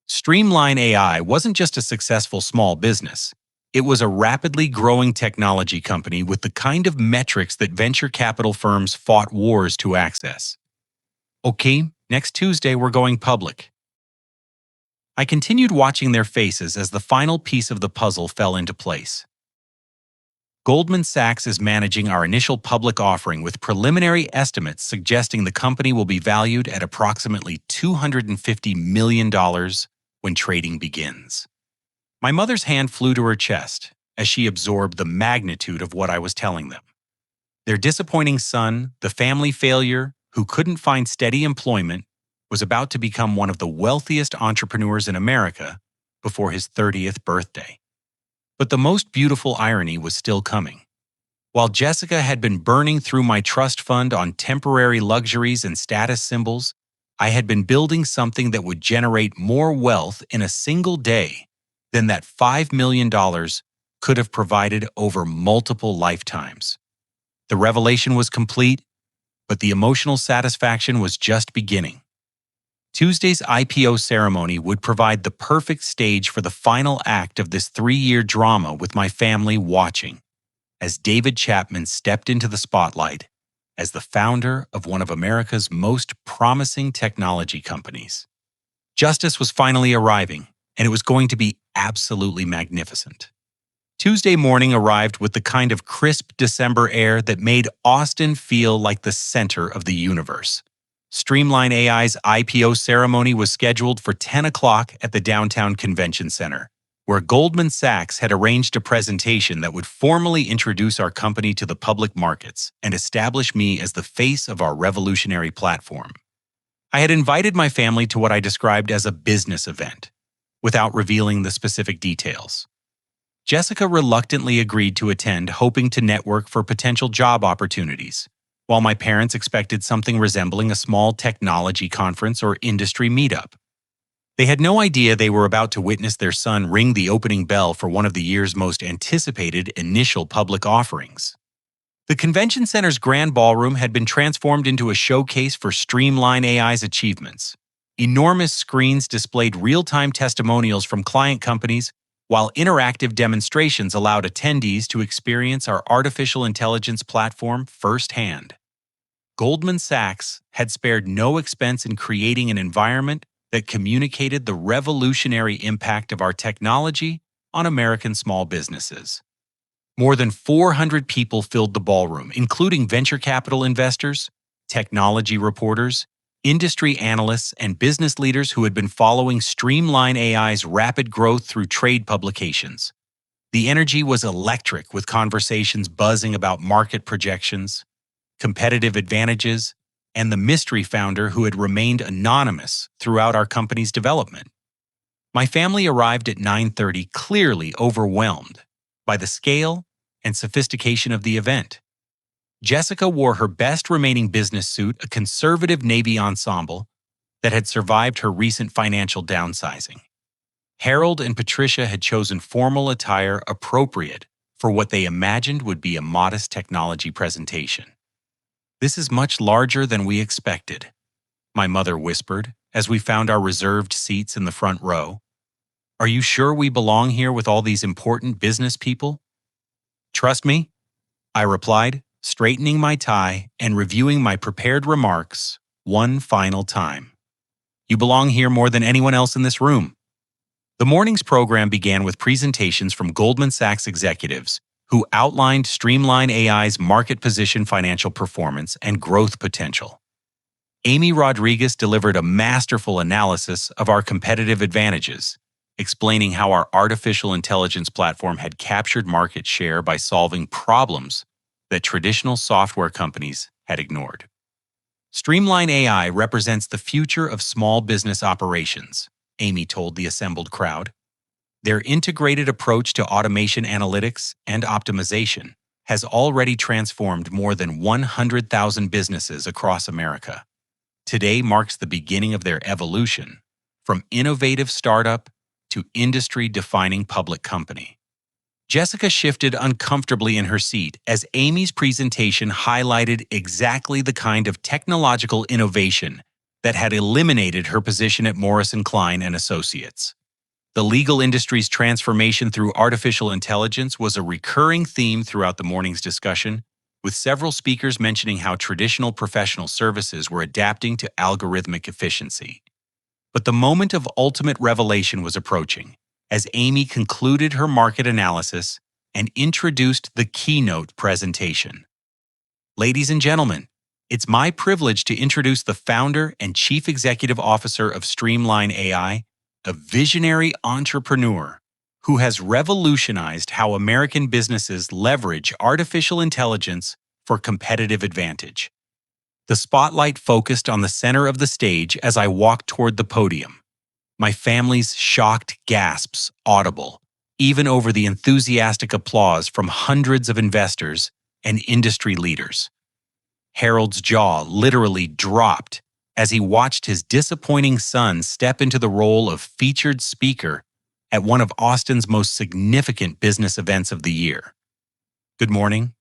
Streamline AI wasn't just a successful small business. It was a rapidly growing technology company with the kind of metrics that venture capital firms fought wars to access. Okay, next Tuesday we're going public. I continued watching their faces as the final piece of the puzzle fell into place. Goldman Sachs is managing our initial public offering with preliminary estimates suggesting the company will be valued at approximately $250 million when trading begins. My mother's hand flew to her chest as she absorbed the magnitude of what I was telling them. Their disappointing son, the family failure who couldn't find steady employment, was about to become one of the wealthiest entrepreneurs in America before his 30th birthday. But the most beautiful irony was still coming. While Jessica had been burning through my trust fund on temporary luxuries and status symbols, I had been building something that would generate more wealth in a single day than that $5 million could have provided over multiple lifetimes. The revelation was complete, but the emotional satisfaction was just beginning. Tuesday's IPO ceremony would provide the perfect stage for the final act of this 3-year drama with my family watching, as David Chapman stepped into the spotlight as the founder of one of America's most promising technology companies. Justice was finally arriving, and it was going to be absolutely magnificent. Tuesday morning arrived with the kind of crisp December air that made Austin feel like the center of the universe. Streamline AI's IPO ceremony was scheduled for 10 o'clock at the downtown convention center, where Goldman Sachs had arranged a presentation that would formally introduce our company to the public markets and establish me as the face of our revolutionary platform. I had invited my family to what I described as a business event, without revealing the specific details. Jessica reluctantly agreed to attend, hoping to network for potential job opportunities, while my parents expected something resembling a small technology conference or industry meetup. They had no idea they were about to witness their son ring the opening bell for one of the year's most anticipated initial public offerings. The convention center's grand ballroom had been transformed into a showcase for Streamline AI's achievements. Enormous screens displayed real-time testimonials from client companies, while interactive demonstrations allowed attendees to experience our artificial intelligence platform firsthand. Goldman Sachs had spared no expense in creating an environment that communicated the revolutionary impact of our technology on American small businesses. More than 400 people filled the ballroom, including venture capital investors, technology reporters, industry analysts, and business leaders who had been following Streamline AI's rapid growth through trade publications. The energy was electric, with conversations buzzing about market projections, competitive advantages, and the mystery founder who had remained anonymous throughout our company's development. My family arrived at 9:30, clearly overwhelmed by the scale and sophistication of the event. Jessica wore her best remaining business suit, a conservative navy ensemble that had survived her recent financial downsizing. Harold and Patricia had chosen formal attire appropriate for what they imagined would be a modest technology presentation. "This is much larger than we expected," my mother whispered as we found our reserved seats in the front row. "Are you sure we belong here with all these important business people?" "Trust me," I replied, straightening my tie and reviewing my prepared remarks one final time. "You belong here more than anyone else in this room." The morning's program began with presentations from Goldman Sachs executives who outlined Streamline AI's market position, financial performance, and growth potential. Amy Rodriguez delivered a masterful analysis of our competitive advantages, explaining how our artificial intelligence platform had captured market share by solving problems that traditional software companies had ignored. Streamline AI represents the future of small business operations, Amy told the assembled crowd. Their integrated approach to automation, analytics, and optimization has already transformed more than 100,000 businesses across America. Today marks the beginning of their evolution, from innovative startup to industry-defining public company. Jessica shifted uncomfortably in her seat as Amy's presentation highlighted exactly the kind of technological innovation that had eliminated her position at Morris & Klein and Associates. The legal industry's transformation through artificial intelligence was a recurring theme throughout the morning's discussion, with several speakers mentioning how traditional professional services were adapting to algorithmic efficiency. But the moment of ultimate revelation was approaching, as Amy concluded her market analysis and introduced the keynote presentation. Ladies and gentlemen, it's my privilege to introduce the founder and chief executive officer of Streamline AI, a visionary entrepreneur who has revolutionized how American businesses leverage artificial intelligence for competitive advantage. The spotlight focused on the center of the stage as I walked toward the podium. My family's shocked gasps audible, even over the enthusiastic applause from hundreds of investors and industry leaders. Harold's jaw literally dropped as he watched his disappointing son step into the role of featured speaker at one of Austin's most significant business events of the year. Good morning.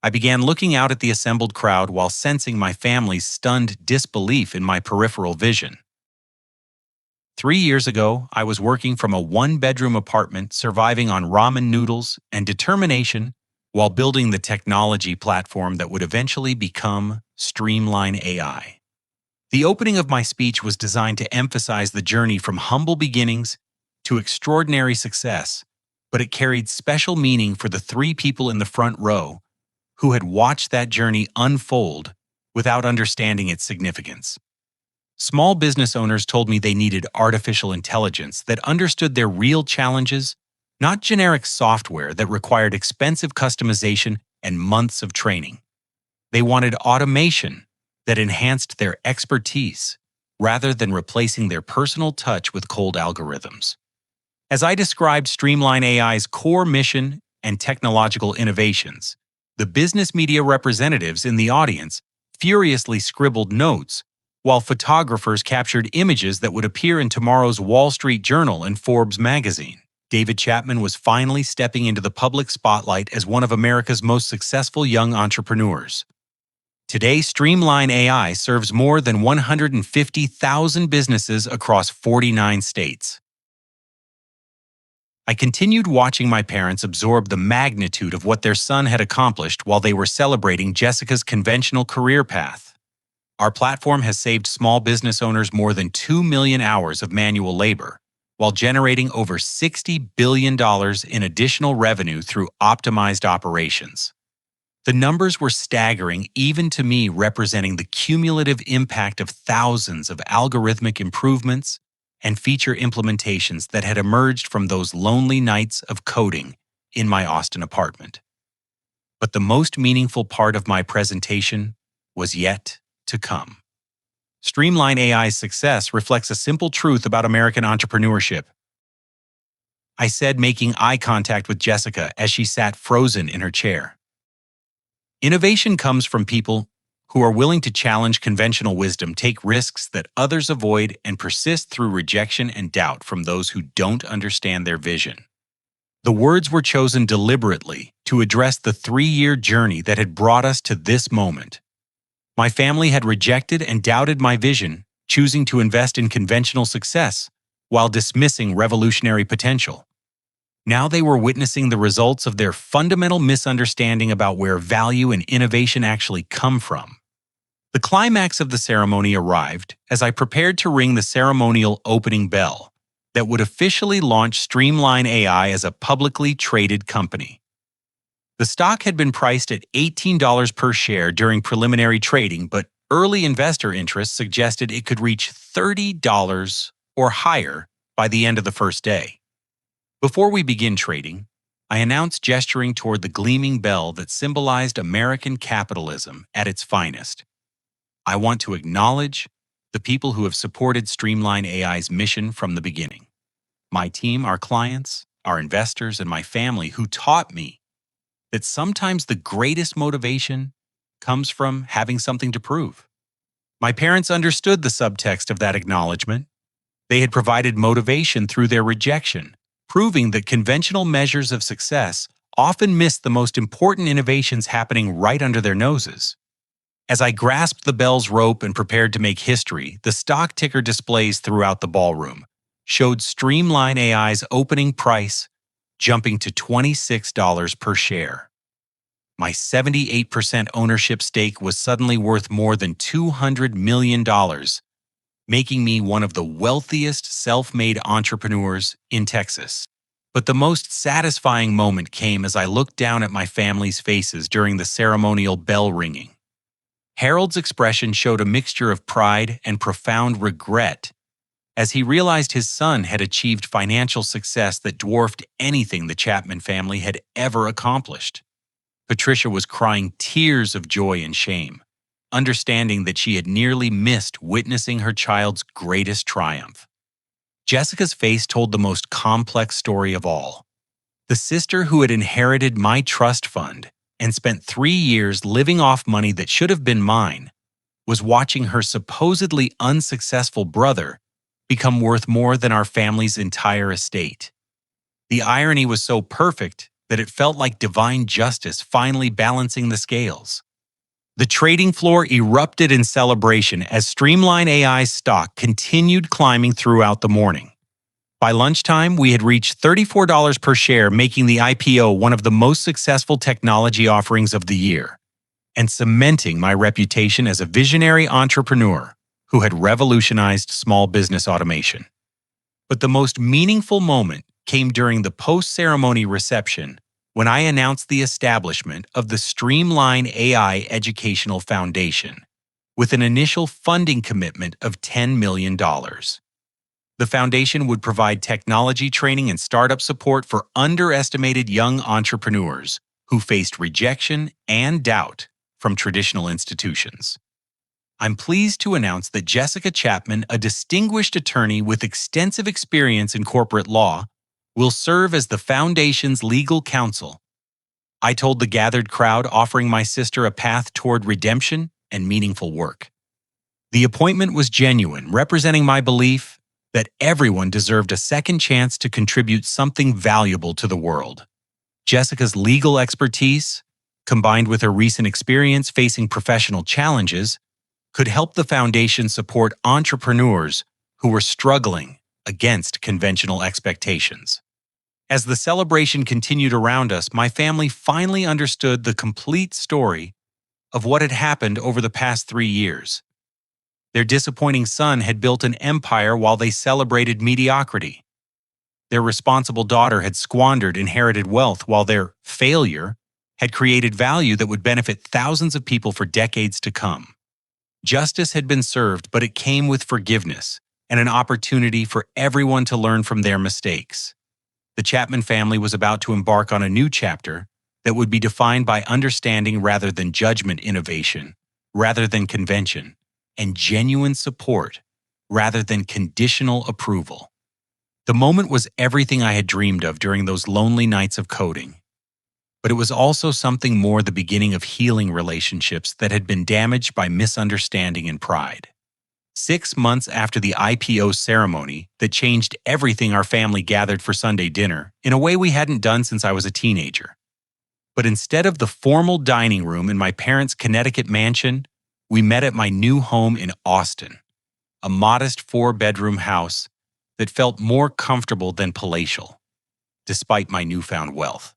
I began looking out at the assembled crowd while sensing my family's stunned disbelief in my peripheral vision. 3 years ago, I was working from a one-bedroom apartment surviving on ramen noodles and determination while building the technology platform that would eventually become Streamline AI. The opening of my speech was designed to emphasize the journey from humble beginnings to extraordinary success, but it carried special meaning for the 3 people in the front row who had watched that journey unfold without understanding its significance. Small business owners told me they needed artificial intelligence that understood their real challenges, not generic software that required expensive customization and months of training. They wanted automation that enhanced their expertise rather than replacing their personal touch with cold algorithms. As I described Streamline AI's core mission and technological innovations, the business media representatives in the audience furiously scribbled notes, while photographers captured images that would appear in tomorrow's Wall Street Journal and Forbes magazine. David Chapman was finally stepping into the public spotlight as one of America's most successful young entrepreneurs. Today, Streamline AI serves more than 150,000 businesses across 49 states. I continued watching my parents absorb the magnitude of what their son had accomplished while they were celebrating Jessica's conventional career path. Our platform has saved small business owners more than 2 million hours of manual labor, while generating over $60 billion in additional revenue through optimized operations. The numbers were staggering even to me, representing the cumulative impact of thousands of algorithmic improvements and feature implementations that had emerged from those lonely nights of coding in my Austin apartment. But the most meaningful part of my presentation was yet to come. Streamline AI's success reflects a simple truth about American entrepreneurship. I said, making eye contact with Jessica as she sat frozen in her chair. Innovation comes from people who are willing to challenge conventional wisdom, take risks that others avoid, and persist through rejection and doubt from those who don't understand their vision. The words were chosen deliberately to address the 3-year journey that had brought us to this moment. My family had rejected and doubted my vision, choosing to invest in conventional success while dismissing revolutionary potential. Now they were witnessing the results of their fundamental misunderstanding about where value and innovation actually come from. The climax of the ceremony arrived as I prepared to ring the ceremonial opening bell that would officially launch Streamline AI as a publicly traded company. The stock had been priced at $18 per share during preliminary trading, but early investor interest suggested it could reach $30 or higher by the end of the first day. Before we begin trading, I announced, gesturing toward the gleaming bell that symbolized American capitalism at its finest. I want to acknowledge the people who have supported Streamline AI's mission from the beginning. My team, our clients, our investors, and my family, who taught me that sometimes the greatest motivation comes from having something to prove. My parents understood the subtext of that acknowledgement. They had provided motivation through their rejection, proving that conventional measures of success often miss the most important innovations happening right under their noses. As I grasped the bell's rope and prepared to make history, the stock ticker displays throughout the ballroom showed Streamline AI's opening price jumping to $26 per share. My 78% ownership stake was suddenly worth more than $200 million, making me one of the wealthiest self-made entrepreneurs in Texas. But the most satisfying moment came as I looked down at my family's faces during the ceremonial bell ringing. Harold's expression showed a mixture of pride and profound regret as he realized his son had achieved financial success that dwarfed anything the Chapman family had ever accomplished. Patricia was crying tears of joy and shame, understanding that she had nearly missed witnessing her child's greatest triumph. Jessica's face told the most complex story of all. The sister who had inherited my trust fund and spent 3 years living off money that should have been mine was watching her supposedly unsuccessful brother become worth more than our family's entire estate. The irony was so perfect that it felt like divine justice finally balancing the scales. The trading floor erupted in celebration as Streamline AI's stock continued climbing throughout the morning. By lunchtime, we had reached $34 per share, making the IPO one of the most successful technology offerings of the year, and cementing my reputation as a visionary entrepreneur who had revolutionized small business automation. But the most meaningful moment came during the post-ceremony reception when I announced the establishment of the Streamline AI Educational Foundation with an initial funding commitment of $10 million. The foundation would provide technology training and startup support for underestimated young entrepreneurs who faced rejection and doubt from traditional institutions. I'm pleased to announce that Jessica Chapman, a distinguished attorney with extensive experience in corporate law, will serve as the foundation's legal counsel. I told the gathered crowd, offering my sister a path toward redemption and meaningful work. The appointment was genuine, representing my belief that everyone deserved a second chance to contribute something valuable to the world. Jessica's legal expertise, combined with her recent experience facing professional challenges, could help the foundation support entrepreneurs who were struggling against conventional expectations. As the celebration continued around us, my family finally understood the complete story of what had happened over the past 3 years. Their disappointing son had built an empire while they celebrated mediocrity. Their responsible daughter had squandered inherited wealth while their failure had created value that would benefit thousands of people for decades to come. Justice had been served, but it came with forgiveness and an opportunity for everyone to learn from their mistakes. The Chapman family was about to embark on a new chapter that would be defined by understanding rather than judgment, innovation rather than convention, and genuine support rather than conditional approval. The moment was everything I had dreamed of during those lonely nights of coding. But it was also something more, the beginning of healing relationships that had been damaged by misunderstanding and pride. 6 months after the IPO ceremony that changed everything, our family gathered for Sunday dinner in a way we hadn't done since I was a teenager. But instead of the formal dining room in my parents' Connecticut mansion, we met at my new home in Austin, a modest 4-bedroom house that felt more comfortable than palatial, despite my newfound wealth.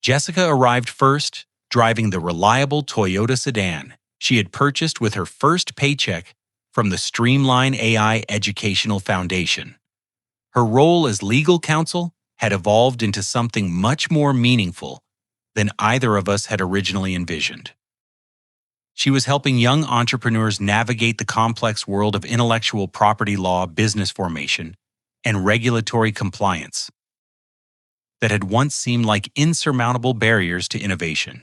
Jessica arrived first, driving the reliable Toyota sedan she had purchased with her first paycheck from the Streamline AI Educational Foundation. Her role as legal counsel had evolved into something much more meaningful than either of us had originally envisioned. She was helping young entrepreneurs navigate the complex world of intellectual property law, business formation, and regulatory compliance that had once seemed like insurmountable barriers to innovation.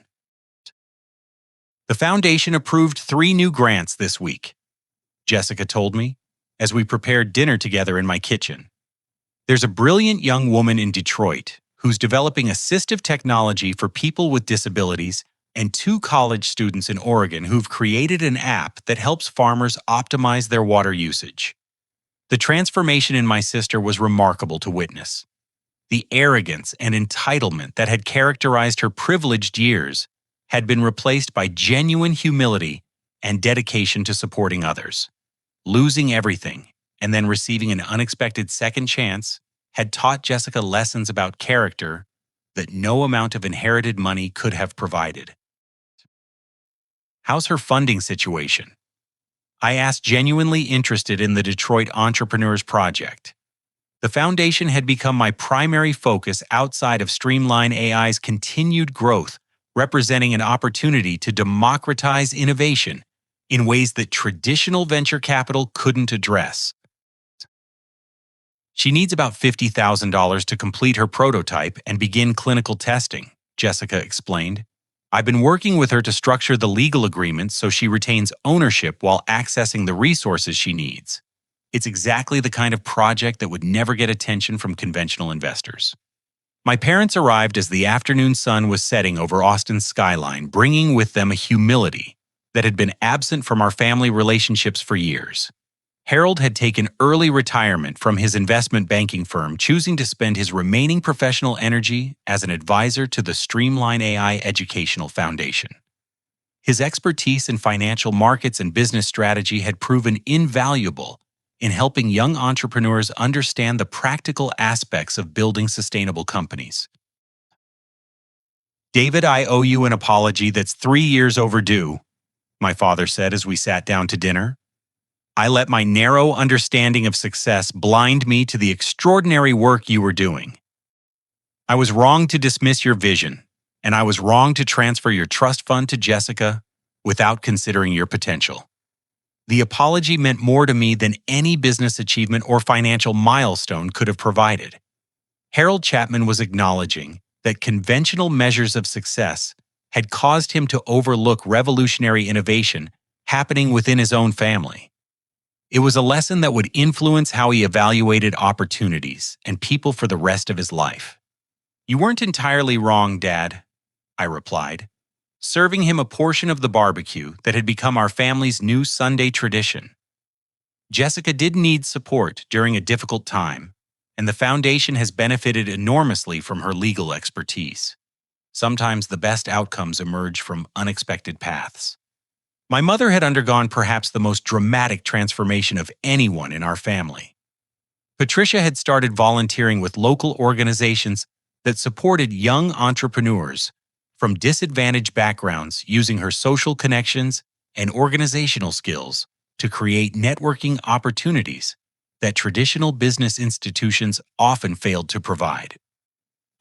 The foundation approved 3 new grants this week, Jessica told me, as we prepared dinner together in my kitchen. There's a brilliant young woman in Detroit who's developing assistive technology for people with disabilities, and 2 college students in Oregon who've created an app that helps farmers optimize their water usage. The transformation in my sister was remarkable to witness. The arrogance and entitlement that had characterized her privileged years had been replaced by genuine humility and dedication to supporting others. Losing everything and then receiving an unexpected second chance had taught Jessica lessons about character that no amount of inherited money could have provided. How's her funding situation? I asked, genuinely interested in the Detroit Entrepreneurs Project. The foundation had become my primary focus outside of Streamline AI's continued growth, representing an opportunity to democratize innovation in ways that traditional venture capital couldn't address. She needs about $50,000 to complete her prototype and begin clinical testing, Jessica explained. I've been working with her to structure the legal agreement so she retains ownership while accessing the resources she needs. It's exactly the kind of project that would never get attention from conventional investors. My parents arrived as the afternoon sun was setting over Austin's skyline, bringing with them a humility that had been absent from our family relationships for years. Harold had taken early retirement from his investment banking firm, choosing to spend his remaining professional energy as an advisor to the Streamline AI Educational Foundation. His expertise in financial markets and business strategy had proven invaluable in helping young entrepreneurs understand the practical aspects of building sustainable companies. David, I owe you an apology that's 3 years overdue, my father said as we sat down to dinner. I let my narrow understanding of success blind me to the extraordinary work you were doing. I was wrong to dismiss your vision, and I was wrong to transfer your trust fund to Jessica without considering your potential. The apology meant more to me than any business achievement or financial milestone could have provided. Harold Chapman was acknowledging that conventional measures of success had caused him to overlook revolutionary innovation happening within his own family. It was a lesson that would influence how he evaluated opportunities and people for the rest of his life. You weren't entirely wrong, Dad, I replied, serving him a portion of the barbecue that had become our family's new Sunday tradition. Jessica did need support during a difficult time, and the foundation has benefited enormously from her legal expertise. Sometimes the best outcomes emerge from unexpected paths. My mother had undergone perhaps the most dramatic transformation of anyone in our family. Patricia had started volunteering with local organizations that supported young entrepreneurs from disadvantaged backgrounds, using her social connections and organizational skills to create networking opportunities that traditional business institutions often failed to provide.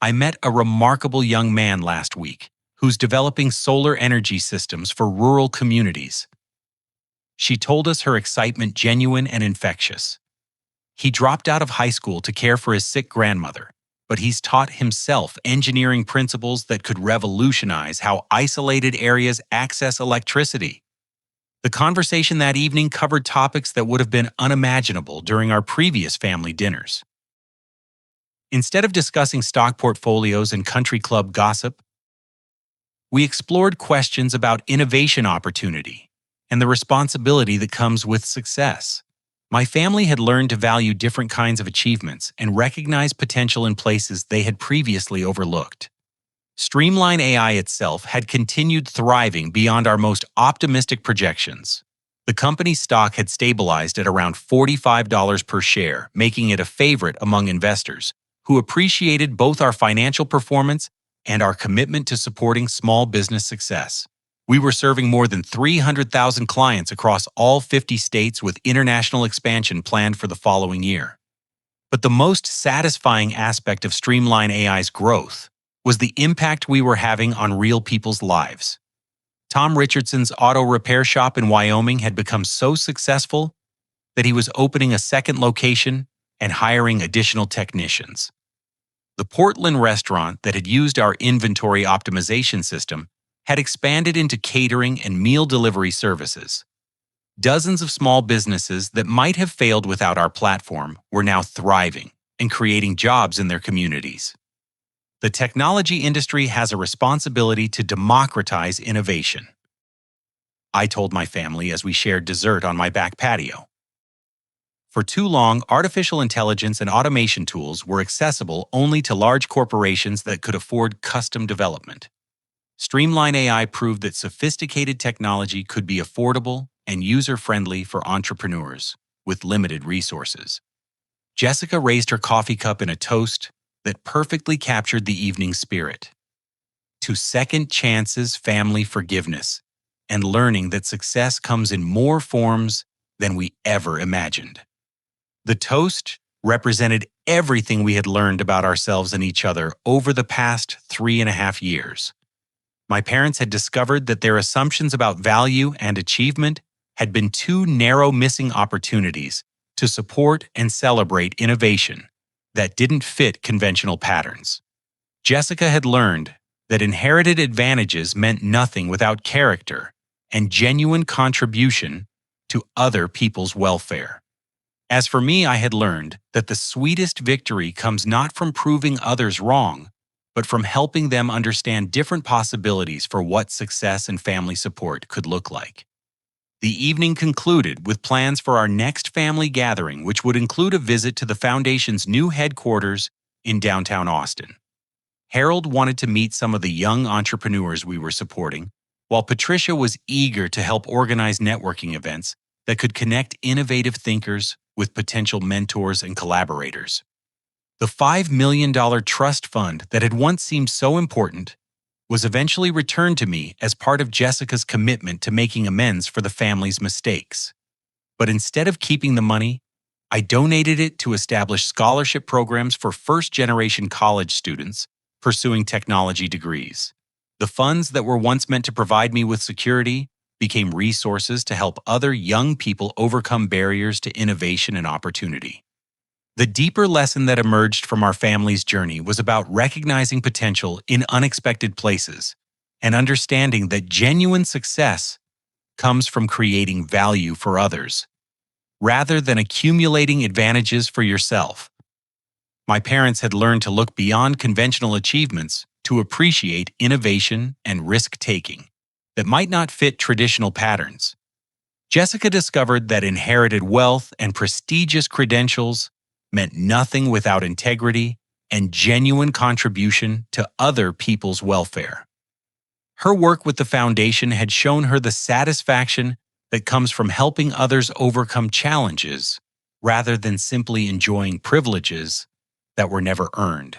I met a remarkable young man last week who's developing solar energy systems for rural communities. She told us her excitement genuine and infectious. He dropped out of high school to care for his sick grandmother, but he's taught himself engineering principles that could revolutionize how isolated areas access electricity. The conversation that evening covered topics that would have been unimaginable during our previous family dinners. Instead of discussing stock portfolios and country club gossip, we explored questions about innovation opportunity and the responsibility that comes with success. My family had learned to value different kinds of achievements and recognize potential in places they had previously overlooked. Streamline AI itself had continued thriving beyond our most optimistic projections. The company's stock had stabilized at around $45 per share, making it a favorite among investors who appreciated both our financial performance and our commitment to supporting small business success. We were serving more than 300,000 clients across all 50 states, with international expansion planned for the following year. But the most satisfying aspect of Streamline AI's growth was the impact we were having on real people's lives. Tom Richardson's auto repair shop in Wyoming had become so successful that he was opening a second location and hiring additional technicians. The Portland restaurant that had used our inventory optimization system had expanded into catering and meal delivery services. Dozens of small businesses that might have failed without our platform were now thriving and creating jobs in their communities. The technology industry has a responsibility to democratize innovation, I told my family as we shared dessert on my back patio. For too long, artificial intelligence and automation tools were accessible only to large corporations that could afford custom development. Streamline AI proved that sophisticated technology could be affordable and user-friendly for entrepreneurs with limited resources. Jessica raised her coffee cup in a toast that perfectly captured the evening spirit. To second chances, family forgiveness, and learning that success comes in more forms than we ever imagined. The toast represented everything we had learned about ourselves and each other over the past 3.5 years. My parents had discovered that their assumptions about value and achievement had been two narrow missing opportunities to support and celebrate innovation that didn't fit conventional patterns. Jessica had learned that inherited advantages meant nothing without character and genuine contribution to other people's welfare. As for me, I had learned that the sweetest victory comes not from proving others wrong, but from helping them understand different possibilities for what success and family support could look like. The evening concluded with plans for our next family gathering, which would include a visit to the foundation's new headquarters in downtown Austin. Harold wanted to meet some of the young entrepreneurs we were supporting, while Patricia was eager to help organize networking events that could connect innovative thinkers with potential mentors and collaborators. The $5 million trust fund that had once seemed so important was eventually returned to me as part of Jessica's commitment to making amends for the family's mistakes. But instead of keeping the money, I donated it to establish scholarship programs for first-generation college students pursuing technology degrees. The funds that were once meant to provide me with security became resources to help other young people overcome barriers to innovation and opportunity. The deeper lesson that emerged from our family's journey was about recognizing potential in unexpected places and understanding that genuine success comes from creating value for others, rather than accumulating advantages for yourself. My parents had learned to look beyond conventional achievements to appreciate innovation and risk-taking that might not fit traditional patterns. Jessica discovered that inherited wealth and prestigious credentials meant nothing without integrity and genuine contribution to other people's welfare. Her work with the foundation had shown her the satisfaction that comes from helping others overcome challenges rather than simply enjoying privileges that were never earned.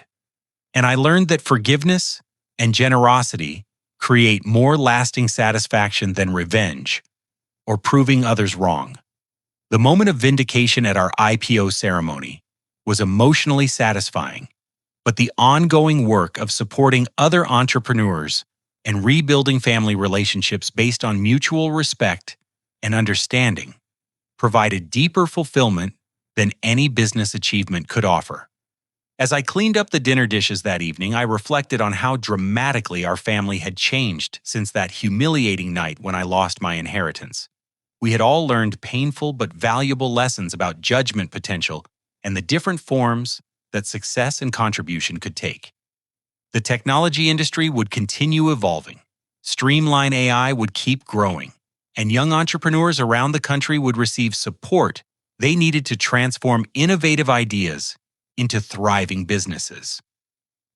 And I learned that forgiveness and generosity create more lasting satisfaction than revenge or proving others wrong. The moment of vindication at our IPO ceremony was emotionally satisfying, but the ongoing work of supporting other entrepreneurs and rebuilding family relationships based on mutual respect and understanding provided deeper fulfillment than any business achievement could offer. As I cleaned up the dinner dishes that evening, I reflected on how dramatically our family had changed since that humiliating night when I lost my inheritance. We had all learned painful but valuable lessons about judgment potential and the different forms that success and contribution could take. The technology industry would continue evolving, Streamline AI would keep growing, and young entrepreneurs around the country would receive support they needed to transform innovative ideas into thriving businesses.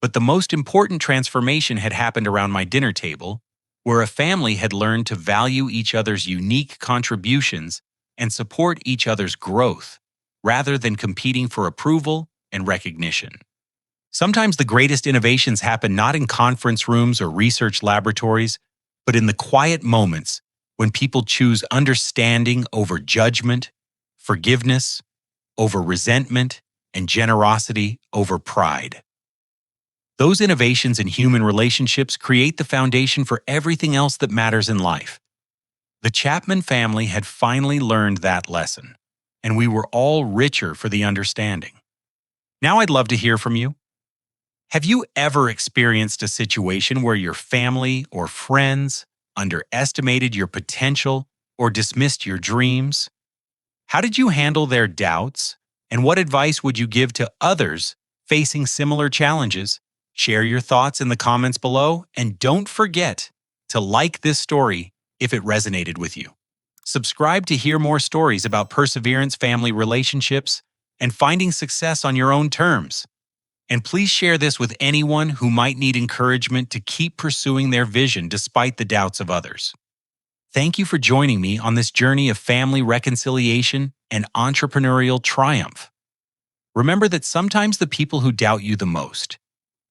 But the most important transformation had happened around my dinner table, where a family had learned to value each other's unique contributions and support each other's growth, rather than competing for approval and recognition. Sometimes the greatest innovations happen not in conference rooms or research laboratories, but in the quiet moments when people choose understanding over judgment, forgiveness over resentment, and generosity over pride. Those innovations in human relationships create the foundation for everything else that matters in life. The Chapman family had finally learned that lesson, and we were all richer for the understanding. Now I'd love to hear from you. Have you ever experienced a situation where your family or friends underestimated your potential or dismissed your dreams? How did you handle their doubts, and what advice would you give to others facing similar challenges? Share your thoughts in the comments below, and don't forget to like this story if it resonated with you. Subscribe to hear more stories about perseverance, family relationships, and finding success on your own terms. And please share this with anyone who might need encouragement to keep pursuing their vision despite the doubts of others. Thank you for joining me on this journey of family reconciliation and entrepreneurial triumph. Remember that sometimes the people who doubt you the most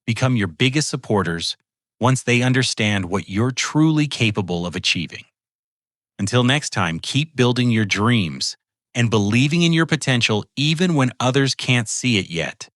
become your biggest supporters once they understand what you're truly capable of achieving. Until next time, keep building your dreams and believing in your potential even when others can't see it yet.